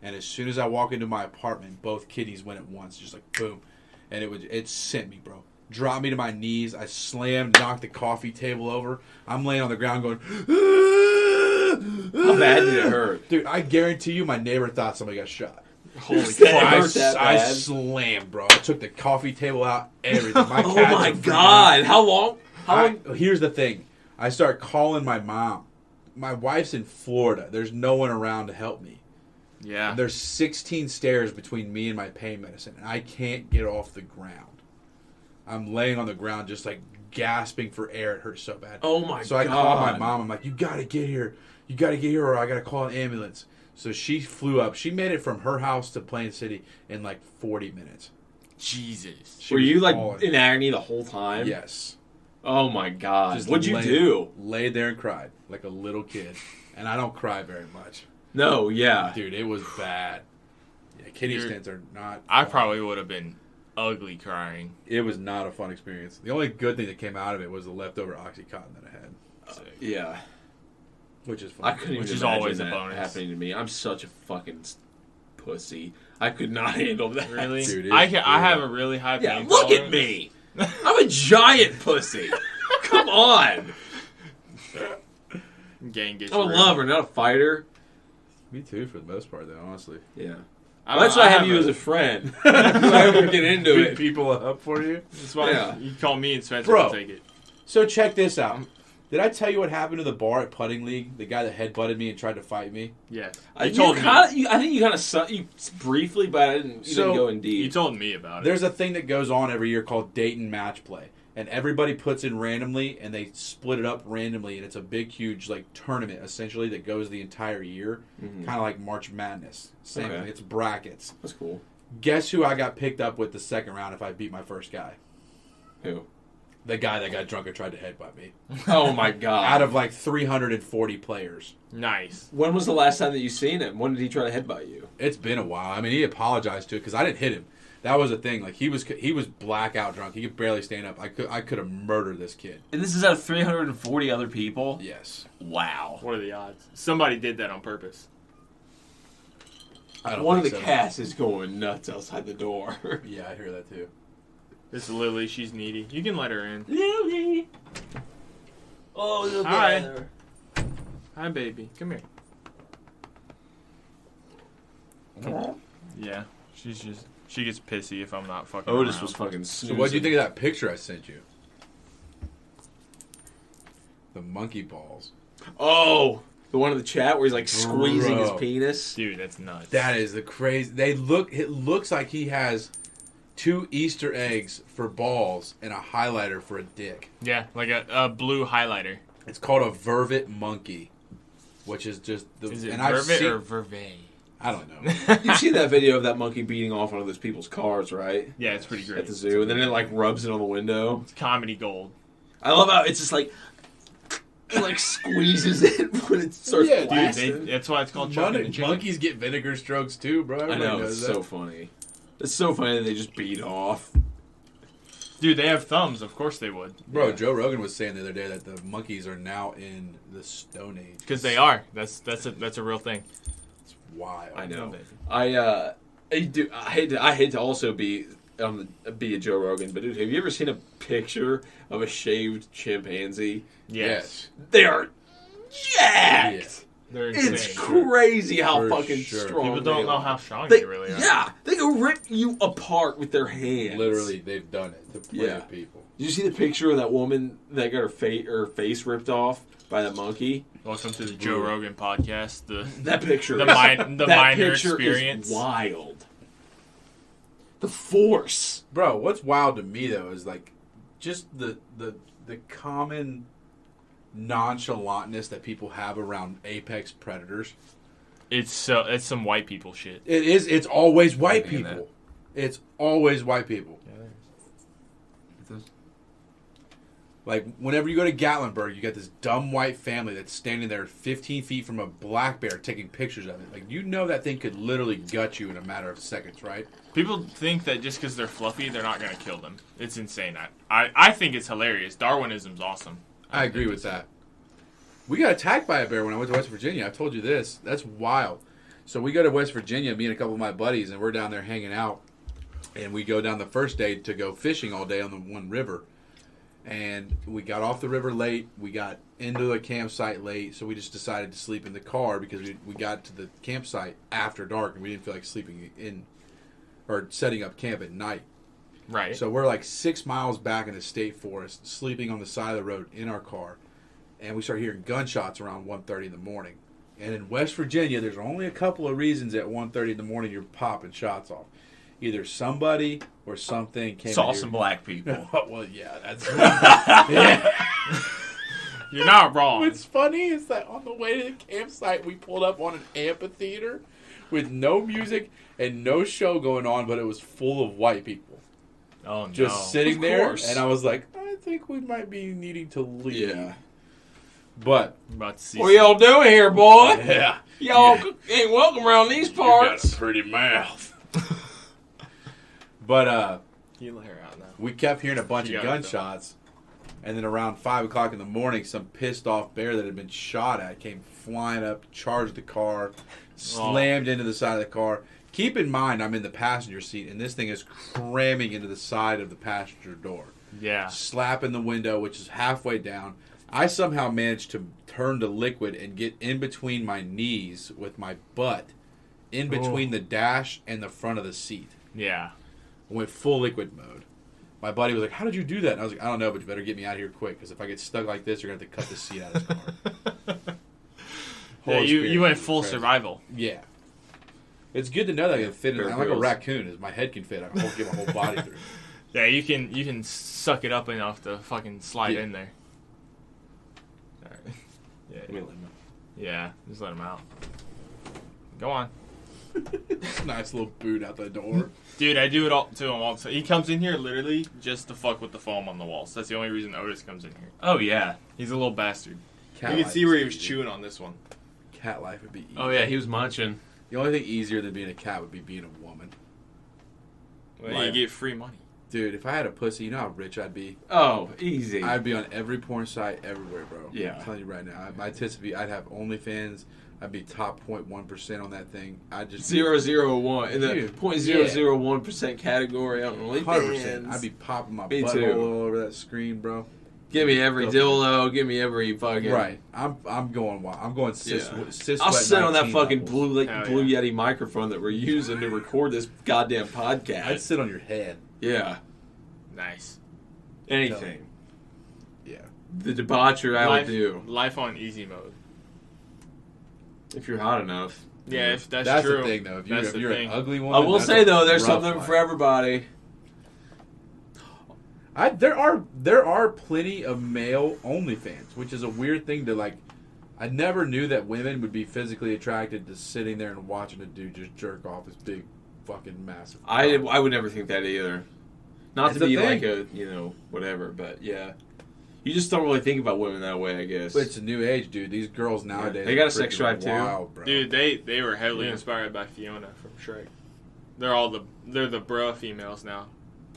and as soon as I walk into my apartment, both kidneys went at once, just like boom, and it sent me, bro. Dropped me to my knees. I slammed, knocked the coffee table over. I'm laying on the ground going, How bad did it hurt? dude, I guarantee you my neighbor thought somebody got shot. Holy fuck! I slammed, bro. I took the coffee table out, everything. My Oh cats my are freaking god! How long? Here's the thing. I start calling my mom. My wife's in Florida. There's no one around to help me. Yeah. There's 16 stairs between me and my pain medicine, and I can't get off the ground. I'm laying on the ground just like gasping for air. It hurts so bad. Oh my god! So I call my mom. I'm like, you gotta get here. You gotta get here, or I gotta call an ambulance. So she flew up. She made it from her house to Plain City in like 40 minutes. Jesus. She Were was you like falling. in agony the whole time? Yes. Oh my god! Just What'd you do? Laid there and cried like a little kid. And I don't cry very much. No, yeah. Dude, it was bad. Yeah, kidney stents are not I fun. probably would have been ugly crying. It was not a fun experience. The only good thing that came out of it was the leftover Oxycontin that I had. Yeah. Which is I fun. couldn't Which even is imagine always a that bonus. happening to me. I'm such a fucking pussy. I could not handle that. Really? Dude, I it's have brutal. a really high Yeah, pain look at tolerance. me. I'm a giant pussy. Come on. Gang gets I'm a real. lover, not a fighter. Me too, for the most part, though. Honestly, Yeah. I Well, that's don't why I know, have you as a friend. If I ever get into beat it. people up for you. That's why Yeah. you call me and Spencer Bro. to take it. So check this out. Did I tell you what happened to the bar at Putting League? The guy that headbutted me and tried to fight me. Yes. I think you kind of you briefly, but you didn't go in deep. You told me about it. There's a thing that goes on every year called Dayton Match Play. And everybody puts in randomly, and they split it up randomly, and it's a big, huge like tournament essentially that goes the entire year, kind of like March Madness. Same thing. It's brackets. That's cool. Guess who I got picked up with the second round if I beat my first guy? Who? The guy that got drunk and tried to headbutt me. Oh my god! Out of like 340 players. Nice. When was the last time that you seen him? When did he try to headbutt you? It's been a while. I mean, he apologized to it because I didn't hit him. That was the thing. Like he was blackout drunk. He could barely stand up. I could have murdered this kid. And this is out of 340 other people? Yes. Wow. What are the odds? Somebody did that on purpose. I don't One of the think so. cats is going nuts outside the door. Yeah, I hear that too. This is Lily. She's needy. You can let her in. Lily. Oh, little Hi. brother. Hi, baby. Come here. Yeah. She gets pissy if I'm not fucking Otis around. was fucking So snoozing. what do you think of that picture I sent you? The monkey balls. Oh, the one in the chat where he's like squeezing his Bro. penis. Dude, that's nuts. That is the crazy. It looks like he has 2 Easter eggs for balls and a highlighter for a dick. Yeah, like a blue highlighter. It's called a vervet monkey, which is just the. Is it and I've vervet seen- or vervet? I don't know. You've seen that video of that monkey beating off one of those people's cars, right? Yeah, it's pretty great. At the zoo, and then it like rubs it on the window. It's comedy gold. I love how it's just like it like squeezes it when it starts Yeah, dude, blasting. That's why it's called chocolate and chicken. Monkeys get vinegar strokes too, bro. I Everybody know, knows it's that. so funny. It's so funny that they just beat off. Dude, they have thumbs. Of course they would. Bro, Yeah. Joe Rogan was saying the other day that the monkeys are now in the Stone Age. Because they are. That's a real thing. It's wild. I know. baby. I hate to also be a Joe Rogan, but dude, have you ever seen a picture of a shaved chimpanzee? Yes. They are jacked. Yeah. They're insane. It's crazy how For fucking sure. strong. People don't they know are. how strong They, they really are. yeah, they can rip you apart with their hands. Literally, they've done it to play Yeah. with people. Did you see the picture of that woman that got her face ripped off by that monkey? Welcome to the Joe Rogan podcast. That picture. The that minor picture experience. is wild. The force. Bro, what's wild to me though is like just the common nonchalantness that people have around apex predators. It's some white people shit. It is. It's always white I mean people. It's always white people. Like, whenever you go to Gatlinburg, you got this dumb white family that's standing there 15 feet from a black bear taking pictures of it. Like, you know that thing could literally gut you in a matter of seconds, right? People think that just because they're fluffy, they're not going to kill them. It's insane. I think it's hilarious. Darwinism's awesome. I agree with that. We got attacked by a bear when I went to West Virginia. I've told you this. That's wild. So we go to West Virginia, me and a couple of my buddies, and we're down there hanging out. And we go down the first day to go fishing all day on the one river. And we got off the river late. We got into the campsite late. So we just decided to sleep in the car because we got to the campsite after dark. And we didn't feel like sleeping in or setting up camp at night. Right. So we're like 6 miles back in the state forest, sleeping on the side of the road in our car. And we start hearing gunshots around 1:30 in the morning. And in West Virginia, there's only a couple of reasons at 1:30 in the morning you're popping shots off. Either somebody or something came Saw in some black people. Well, yeah, that's... You're not wrong. What's funny is that on the way to the campsite, we pulled up on an amphitheater with no music and no show going on, but it was full of white people. Oh, no. Just sitting Of there. course. And I was like, I think we might be needing to leave. Yeah. But... I'm about to see What y'all doing here, boy? Yeah. Y'all ain't welcome around these parts. pretty mouth. But You let her out now. we kept hearing a bunch You of got it, gunshots, And then around 5 o'clock in the morning, some pissed off bear that had been shot at came flying up, charged the car, slammed into the side of the car. Keep in mind, I'm in the passenger seat, and this thing is cramming into the side of the passenger door. Yeah. Slapping the window, which is halfway down. I somehow managed to turn to liquid and get in between my knees with my butt, in between the dash and the front of the seat. Yeah. I went full liquid mode. My buddy was like, "How did you do that?" And I was like, "I don't know, but you better get me out of here quick, because if I get stuck like this, you're going to have to cut the seat out of this car." Yeah, you went full survival. Yeah. It's good to know that I can fit in. I'm like a raccoon. As my head can fit, I can get my whole body through. Yeah, you can suck it up enough to fucking slide in there. All right. Yeah. Let me let him out. Yeah, just let him out. Go on. Nice little boot out the door. Dude, I do it all to him all the time. He comes in here literally just to fuck with the foam on the walls. That's the only reason Otis comes in here. Oh, yeah. He's a little bastard. Cat You can life see is where he was easy. chewing on this one. Cat life would be easy. Oh, yeah, he was munching. The only thing easier than being a cat would be being a woman. Well, you get free money. Dude, if I had a pussy, you know how rich I'd be? Oh, easy. I'd be on every porn site everywhere, bro. Yeah. I'm telling you right now. My tits would be, I'd have OnlyFans. I'd be top 0.1% on that thing. I'd just 001 in the Dude, 0.001% category on OnlyFans. 100%. I'd be popping my Me butt too. all over that screen, bro. Give me every dildo. Give me every fucking. Right. I'm going wild. I'm going cis. Yeah. cis I'll sweat sit on that 19 fucking levels. Blue Yeti microphone that we're using to record this goddamn I'd podcast. sit on your head. Yeah. Nice. Anything. Yeah. The debauchery I would do. Life on easy mode. If you're hot enough. Yeah, if that's That's true. the thing, though. If That's the you're thing. an ugly I woman, will that's say a though, there's rough something life. for everybody. There are plenty of male OnlyFans, which is a weird thing to like. I never knew that women would be physically attracted to sitting there and watching a dude just jerk off his big, fucking massive. I would never think that either. Not It's to a be thing. like a whatever, but yeah. You just don't really think about women that way, I guess. But it's a new age, dude. These girls nowadays, They got a are sex freaking drive, too. wild, bro. Dude, they were heavily Yeah. inspired by Fiona from Shrek. They're the bruh females now.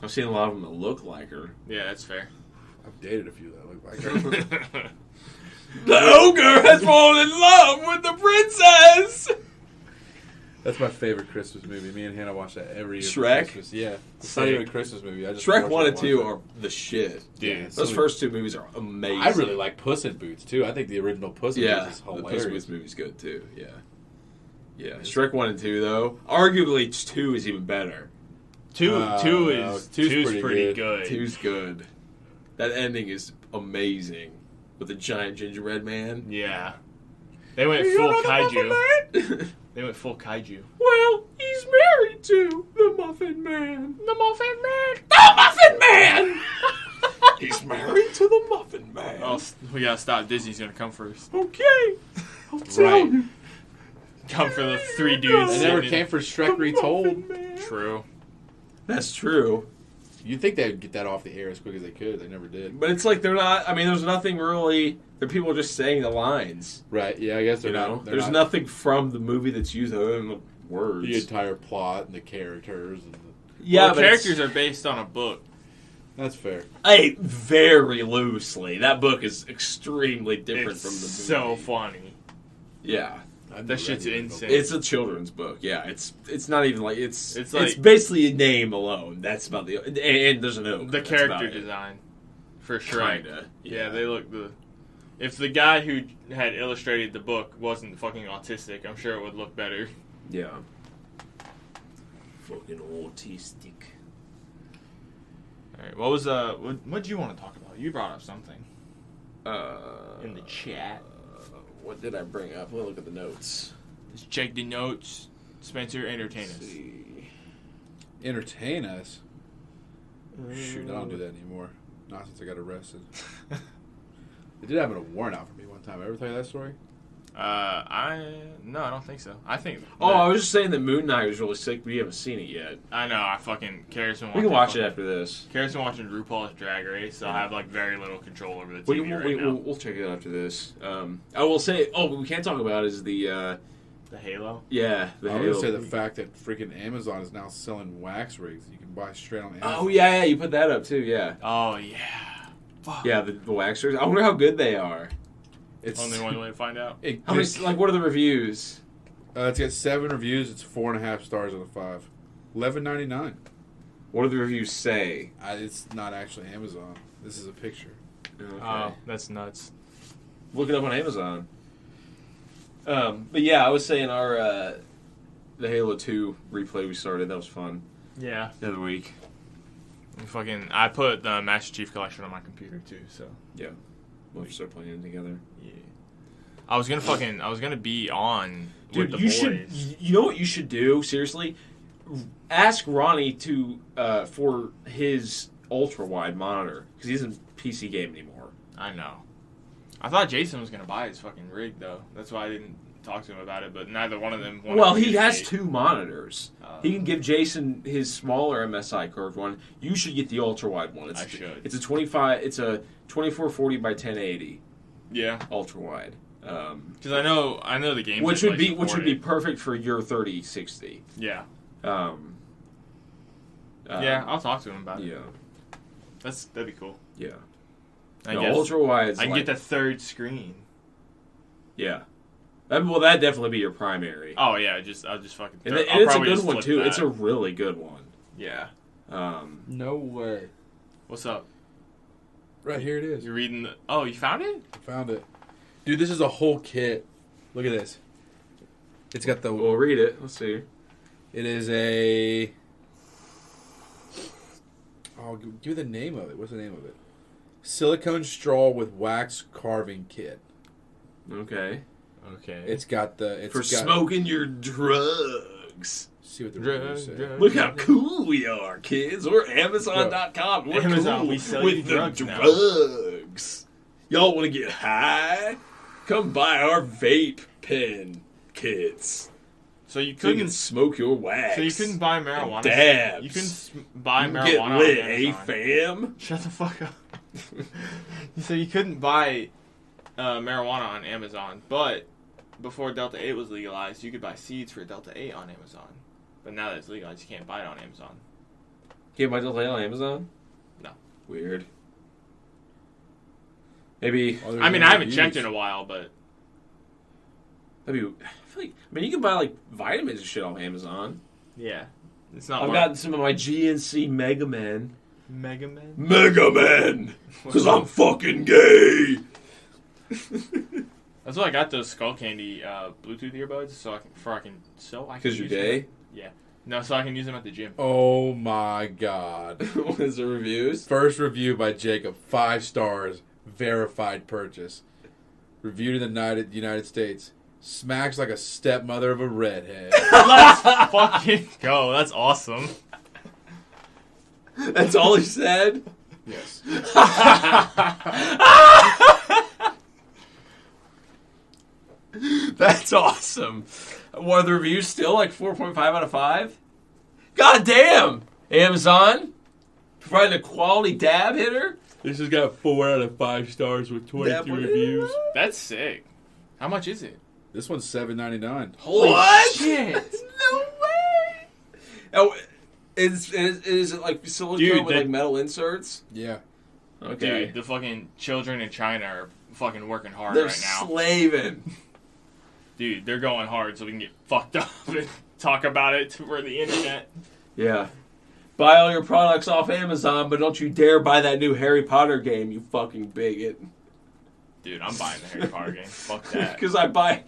I've seen a lot of them that look like her. Yeah, that's fair. I've dated a few that look like her. The ogre has fallen in love with the princess! That's my favorite Christmas movie. Me and Hannah watch that every year. Shrek? For Christmas. Yeah, it's not Sick. even a Christmas movie. I just Shrek watch 1 it and 2 once. are the shit. Dude, Those first two movies are amazing. I really like Puss in Boots too. I think the original Puss in Yeah, Boots is the Puss in hilarious. Boots movie's good too. Yeah. Yeah, Shrek 1 and 2 though. Arguably 2 is even better. two's pretty good. 2's good. That ending is amazing. With the giant gingerbread man. Yeah. They went full kaiju. They went full kaiju. Well, he's married to the Muffin Man. The Muffin Man! The Muffin Man! He's married to the Muffin Man. Oh, we gotta stop. Disney's gonna come first. Okay. I'll tell Right. you. Come for the three dudes. They never sitting came for Shrek Retold. in- True. That's true. You'd think they'd get that off the air as quick as they could. They never did. But it's like they're not, I mean, there's nothing really, the people are just saying the lines. Right? Yeah, I guess they're You know? not. They're There's not nothing from the movie that's used other than the words. the entire plot and the characters. And Yeah, Well, but characters are based on a book. that's fair. Hey, very loosely. That book is extremely different It's from the movie. so funny. Yeah. That shit's insane. It's a children's book. Yeah, it's not even like it's like- basically a name alone. That's about and there's an oak. The That's character about it. design, for Shrek. Kinda. Yeah, they look If the guy who had illustrated the book wasn't fucking autistic, I'm sure it would look better. Yeah. Fucking autistic. All right, what was what do you want to talk about? You brought up something in the Uh, chat. what did I bring up? Let me look at the notes. Just check the notes. Spencer, entertain Let's us. see. Entertain us. Shoot, I don't do that anymore. Not since I got arrested. They did have a warrant out for me one time. I ever tell you that story? No, I don't think so. I think. Oh, I was just saying that Moon Knight was really sick, but you haven't seen it yet. I know. I fucking Karis been We watching. can watch it after this. Karis been watching RuPaul's Drag Race, so I have like very little control over the TV right now. We'll check it out after this. I will say, what we can't talk about is the The Halo. the I was Halo. going to say the fact that freaking Amazon is now selling wax rigs you can buy straight on Amazon. Oh yeah, you put that up too. Yeah, Oh yeah. Fuck. Yeah, the waxers. I wonder how good they are. It's Only one way to find out. How many? Like, what are the reviews? It's got 7 reviews. It's 4.5 stars out of 5. $11.99. What do the reviews say? It's not actually Amazon. This is a picture. Okay. Oh, that's nuts. Look it up on Amazon. But yeah, I was saying our the Halo 2 replay we started, that was fun. Yeah. The other week. I put the Master Chief Collection on my computer too, so. Yeah. We'll start playing it together. Yeah. I was gonna be on Dude, with the you boys. should. You know what you should do? Seriously, ask Ronnie to for his ultra wide monitor because he doesn't PC game anymore. I know. I thought Jason was gonna buy his fucking rig though. That's why I didn't talk to him about it. But neither one of them. Well, he has 2 monitors. He can give Jason his smaller MSI curved one. You should get the ultra wide one. I should. It's a 2440 by 1080 Yeah. ultra wide. Because I know the game. Which would be perfect for your 3060. Yeah. Yeah, I'll talk to him about it. Yeah. That'd be cool. Yeah. I The guess ultra wide. I can get the 3rd screen. Yeah. That'd definitely be your primary. Oh yeah, I'll just fucking. And I'll it's a probably good just one flip too. that. It's a really good one. Yeah. No way. What's up? Right here it is. You're reading the. Oh, you found it? Found it. Dude, this is a whole kit. Look at this. It's got the... We'll read it. Let's see. It is a... Oh, give me the name of it. What's the name of it? Silicone straw with wax carving kit. Okay. Okay. It's got the... smoking your drugs. See what the reviews say. Look how cool we are, kids. We're Amazon.com. We're Amazon, cool we sell with you the drugs now. drugs. Y'all want to get high? Come buy our vape pen kits. So you So you can couldn't. smoke your wax. So you couldn't buy marijuana. Dabs. You couldn't buy You marijuana. get on lit, Amazon. fam? Shut the fuck up. So you couldn't buy marijuana on Amazon, but before Delta 8 was legalized, you could buy seeds for Delta 8 on Amazon. But now that it's legalized, you can't buy it on Amazon. Can't buy Delta 8 on Amazon? No. Weird. Maybe. Oh, there's I mean, no I haven't reviews. checked in a while, but I feel like, you can buy like vitamins and shit off Amazon. yeah, it's not. I've gotten some of my GNC Mega Men. Mega Man. Mega Men! Because I'm fucking gay! That's why I got those Skull Candy Bluetooth earbuds, so I can Because you're gay? Yeah. No, so I can use them at the gym. Oh my god. What is the reviews? First review by Jacob. 5 stars. Verified purchase. Reviewed in the United States. Smacks like a stepmother of a redhead. Let's fucking go. That's awesome. That's all he said? Yes. That's awesome. What are the reviews still? Like 4.5 out of 5? God damn! Amazon? Providing a quality dab hitter? This has got 4 out of 5 stars with 22 reviews. That's sick. How much is it? This one's $7.99. Holy What? shit. No way! Oh, is it like silicone Dude, with like metal inserts? Yeah. Okay. Dude, the fucking children in China are fucking working hard They're right now. slaving. Dude, they're going hard so we can get fucked up and talk about it for the internet. Yeah. Buy all your products off Amazon, but don't you dare buy that new Harry Potter game, you fucking bigot. Dude, I'm buying the Harry Potter game. Fuck that. Because I buy...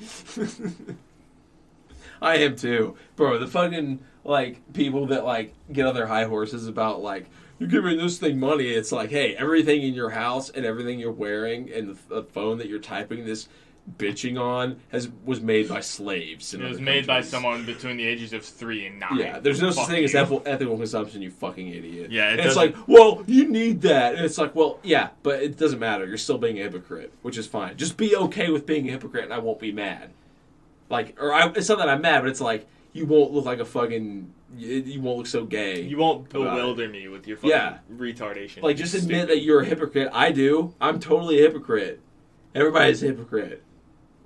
I am too. Bro, the fucking, like, people that, like, get on their high horses about, like, you're giving this thing money. It's like, hey, everything in your house and everything you're wearing and the phone that you're typing this bitching on was made by slaves. It was made by someone between the ages of 3 and 9. Yeah, there's no such Fuck thing as you. ethical consumption, you fucking idiot. Yeah, and it it's doesn't- like, well, you need that. And it's like, well, yeah, but it doesn't matter. You're still being a hypocrite, which is fine. Just be okay with being a hypocrite and I won't be mad. Like, it's not that I'm mad, but it's like, you won't look like a fucking... You won't look so gay. You won't about bewilder me with your fucking retardation. Like, just admit that you're a hypocrite. I do. I'm totally a hypocrite. Everybody's a hypocrite.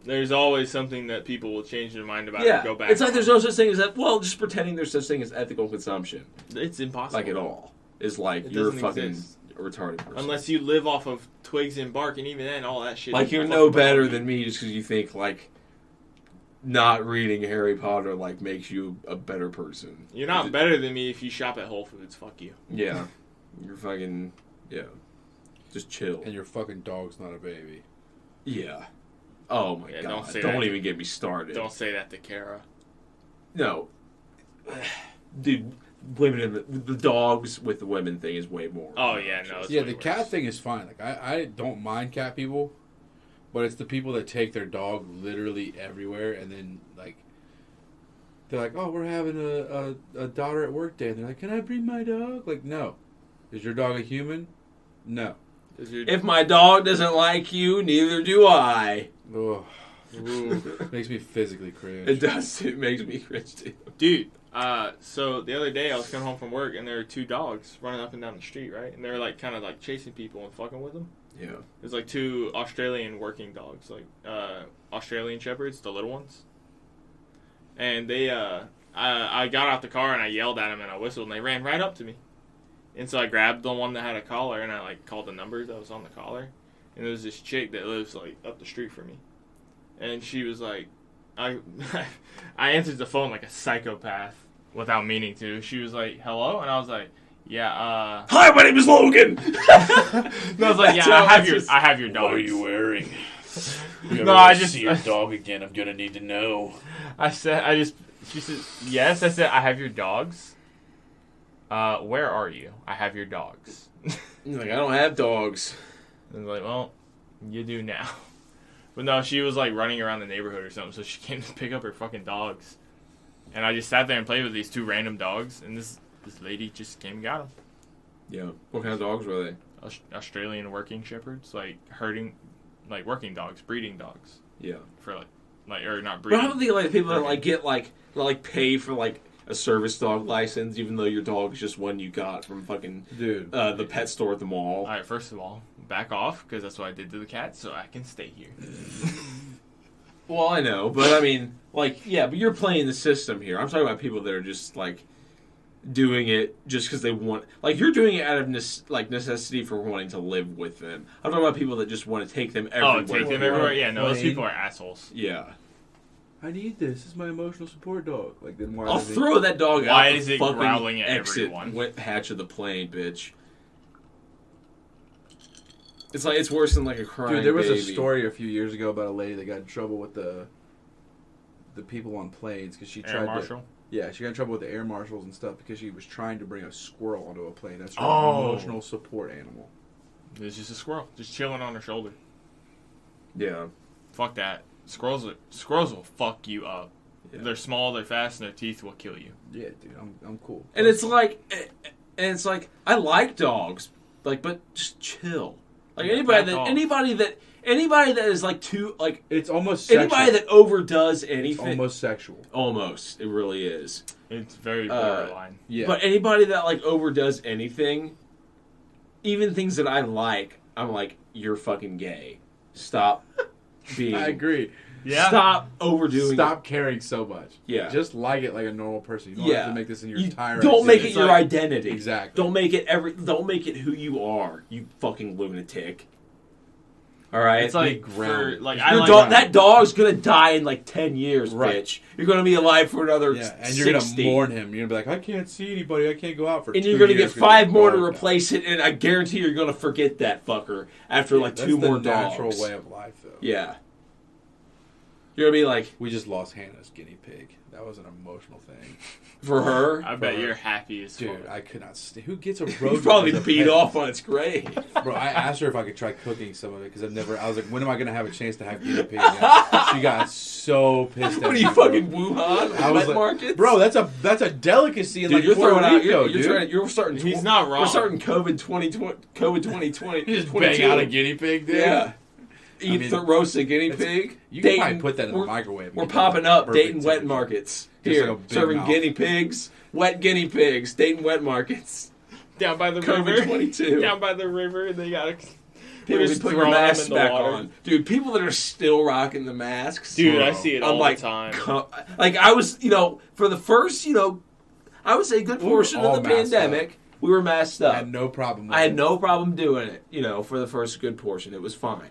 There's always something that people will change their mind about Yeah. and go back It's like on. there's no such thing as that. Well, just pretending there's such thing as ethical consumption. It's impossible. Like, at all. Is like, It you're doesn't fucking... exist. a retarded person. Unless you live off of twigs and bark, and even then, all that shit. Like, is you're fucking no better biology. than me just because you think, like, not reading Harry Potter, like, makes you a better person. You're not better than me if you shop at Whole Foods. Fuck you. Yeah. You're fucking, yeah. Just chill. And your fucking dog's not a baby. Yeah. Oh, my Yeah, God. don't say Don't that. even get me started. Don't say that to Kara. No. Dude, women in the dogs with the women thing is way more. Oh, yeah, no. It's Yeah, way the worse. cat thing is fine. Like I don't mind cat people, but it's the people that take their dog literally everywhere and then like they're like, oh, we're having a daughter at work day, and they're like, can I bring my dog? Like, no. Is your dog a human? No. If my dog doesn't like you, neither do I. Ugh. Ooh. Makes me physically cringe. It does. It makes me cringe, too. Dude, so the other day I was coming home from work and there were two dogs running up and down the street, right? And they were like kind of like chasing people and fucking with them. Yeah. It was like two Australian working dogs, like Australian shepherds, the little ones. And they, I got out the car and I yelled at them and I whistled and they ran right up to me. And so I grabbed the one that had a collar and I like called the number that was on the collar. And there was this chick that lives like up the street from me. And she was like, I answered the phone like a psychopath without meaning to. She was like, hello? And I was like, yeah, Hi, my name is Logan. And I was like, yeah, I have your dog. What are you wearing? No, I just see your dog again. I'm gonna need to know. She said, yes. I said, I have your dogs. Where are you? I have your dogs. He's like, I don't have dogs. And I was like, well, you do now. But no, she was like running around the neighborhood or something, so she came to pick up her fucking dogs. And I just sat there and played with these two random dogs, and this lady just came and got them. Yeah. What kind of dogs were they? Australian working shepherds, like working dogs, breeding dogs. Yeah. For like or not But breeding. I don't think like people that like get like pay for like a service dog license, even though your dog is just one you got from fucking Dude. the pet store at the mall. All right, first of all, back off because that's what I did to the cat, so I can stay here. Well, I know, but I mean, like, yeah, but you're playing the system here. I'm talking about people that are just like doing it just because they want, like, you're doing it out of necessity for wanting to live with them. I'm talking about people that just want to take them everywhere. Oh, take them everywhere? Yeah, no, those people are assholes. Yeah. I need this. This is my emotional support dog. Like, then why I'll does it- throw that dog out. Why the is it fucking growling at exit everyone? hatch of the plane, bitch. It's like it's worse than like a crying Dude, there was baby. a story a few years ago about a lady that got in trouble with the people on planes because she Air tried marshal? to. Yeah, she got in trouble with the air marshals and stuff because she was trying to bring a squirrel onto a plane. That's her Oh. emotional support animal. It's just a squirrel, just chilling on her shoulder. Yeah. Fuck that. Squirrels will fuck you up. Yeah. They're small, they're fast, and their teeth will kill you. Yeah, dude, I'm cool. And it's like I like dogs, like, but just chill. Like Yeah, anybody back that is like too like It's almost sexual. anybody that overdoes it's anything. almost sexual. Almost, it really is. It's very borderline. Yeah, But anybody that like overdoes anything, even things that I like, I'm like, you're fucking gay. Stop being. I agree. Yeah. Stop overdoing. Stop caring so much. Yeah. Just like it like a normal person. You don't Yeah. have to make this in your You entire don't make it existence. your identity. Exactly. Don't make it who you are. You fucking lunatic. All right. It's like grounded. That dog's gonna die in like 10 years, Right. bitch. You're gonna be alive for another Yeah, and 60. you're gonna mourn him. You're gonna be like, I can't see anybody. I can't go out for. And 2 you're gonna years get 'cause 5 the more to dog died. replace it, and I guarantee you're gonna forget that fucker after like That's 2 more the natural dogs. way of life, though. Yeah. You're gonna be like, We just lost Hannah's guinea pig. That was an emotional thing. for her, I bet you're happy as fuck. Dude, I could not. Who gets a you rodent? probably as a beat pet? off on its grave. Bro, I asked her if I could try cooking some of it because I was like, when am I gonna have a chance to have guinea pig? And she got so pissed at What are me. you bro. fucking Wuhan? I was Wet like, markets? bro, that's a delicacy in Dude, like you're Puerto throwing out. Rico, You're starting. He's not wrong. We're starting COVID 2020. You just bang out a guinea pig, dude. Yeah. Eat the roasted guinea it's- pig. You can Dayton- probably put that in the we're- microwave. and We're get popping that up perfect Dayton wet temperature. markets. Just Here, like a big serving mouth. guinea pigs, wet guinea pigs, Dayton wet markets. Down by the river. COVID-22. Down by the river, they got People We're be just putting their throwing them masks in the back water. on. Dude, people that are still rocking the masks. Dude, bro, I see it I'm all like, the time. Like, I was, for the first, I would say good portion all of the masked pandemic, We were masked up. I had no problem with I had it. no problem doing it, for the first good portion. It was fine.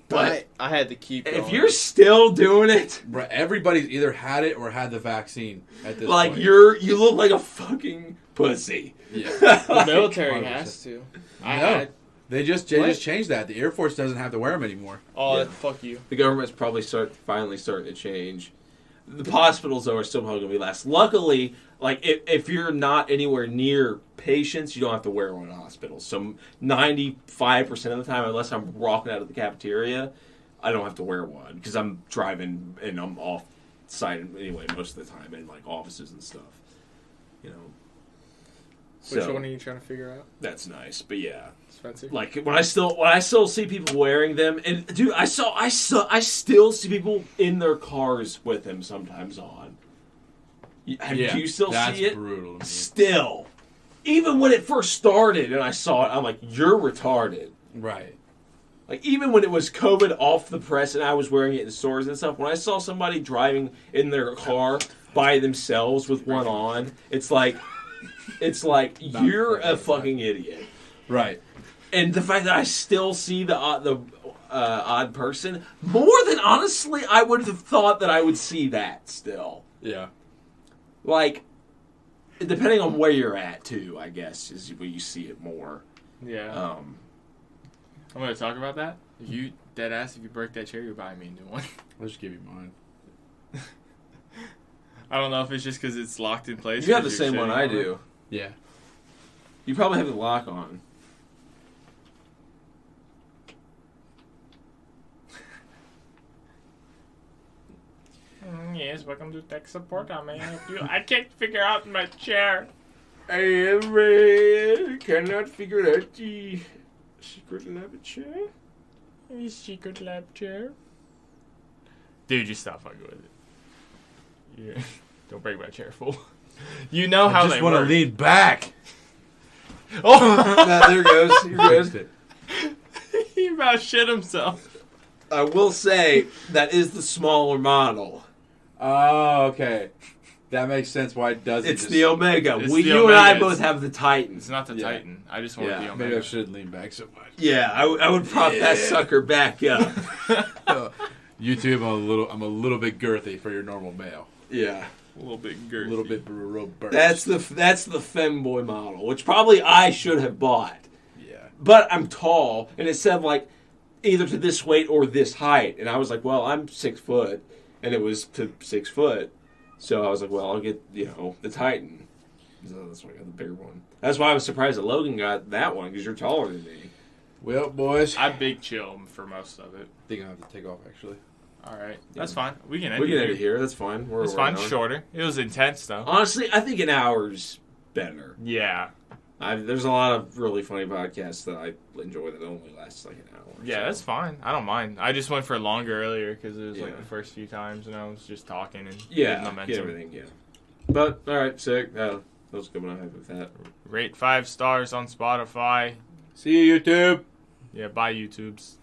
But I had to keep going. if you're still doing it, Bro, everybody's either had it or had the vaccine at this like point. you look like a fucking pussy. Yeah. the military 100%. has to. No. They just changed that. The Air Force doesn't have to wear them anymore. Oh, Yeah. fuck you. The government's probably finally starting to change. The hospitals, though, are still probably going to be last. Luckily, like, if you're not anywhere near patients, you don't have to wear one in hospitals. So 95% of the time, unless I'm walking out of the cafeteria, I don't have to wear one because I'm driving and I'm off-site anyway most of the time in, like, offices and stuff. Which So, one are you trying to figure out, that's nice, but yeah. Spencer? Like when I still see people wearing them, and dude, I still see people in their cars with them sometimes on. Do you still that's see it? Brutal to me. Still, even when it first started, and I saw it, I'm like, you're retarded. Right. Like even when it was COVID off the press, and I was wearing it in stores and stuff. When I saw somebody driving in their car by themselves with one on, it's like you're a fucking idiot. Right. And the fact that I still see the odd person, more than honestly, I would have thought that I would see that still. Yeah. Like, depending on where you're at, too, I guess, is where you see it more. Yeah. I'm going to talk about that. If you, dead ass, if you break that chair, you're buying me a new one. I'll just give you mine. I don't know if it's just because it's locked in place. You have the 'cause you're same one sitting I on it. do. Yeah. You probably have the lock on. Yes, welcome to tech support. I may help you. I can't figure out my chair. I cannot figure out the secret lab chair. Secret lab chair. Dude, just stop fucking with it. Yeah. Don't break my chair, fool. You know how I they just want to work. lean back. Oh, There goes. You're good. he about shit himself. I will say that is the smaller model. Oh, okay. That makes sense why it doesn't. It's the Omega. It's You the and I Omega. both have the Titan. It's not the Yeah. Titan. I just want Yeah, the Maybe I Omega. shouldn't lean back so much. Yeah, I would prop that sucker back up. YouTube, I'm a little bit girthy for your normal male. Yeah, A little bit A girthy. little bit real burst. that's the femboy model, which probably I should have bought. Yeah. But I'm tall, and it said like either to this weight or this height, and I was like, well, I'm 6 foot, and it was to 6 foot, so I was like, well, I'll get the Titan. So that's why I got the bigger one. That's why I was surprised that Logan got that one because you're taller than me. Well, boys, I big chill for most of it. think I have to take off actually. All right, that's fine. We can end We it can end here. it here. That's fine. It's fine. Shorter. It was intense though. Honestly, I think an hour's better. Yeah. There's a lot of really funny podcasts that I enjoy that only last like an hour. Yeah, so. that's fine. I don't mind. I just went for longer earlier because it was like Yeah. the first few times, and I was just talking and Yeah, getting momentum. get everything, yeah. But, alright, sick. That was good when I had with that. Rate 5 stars on Spotify. See you, YouTube. Yeah, bye YouTubes.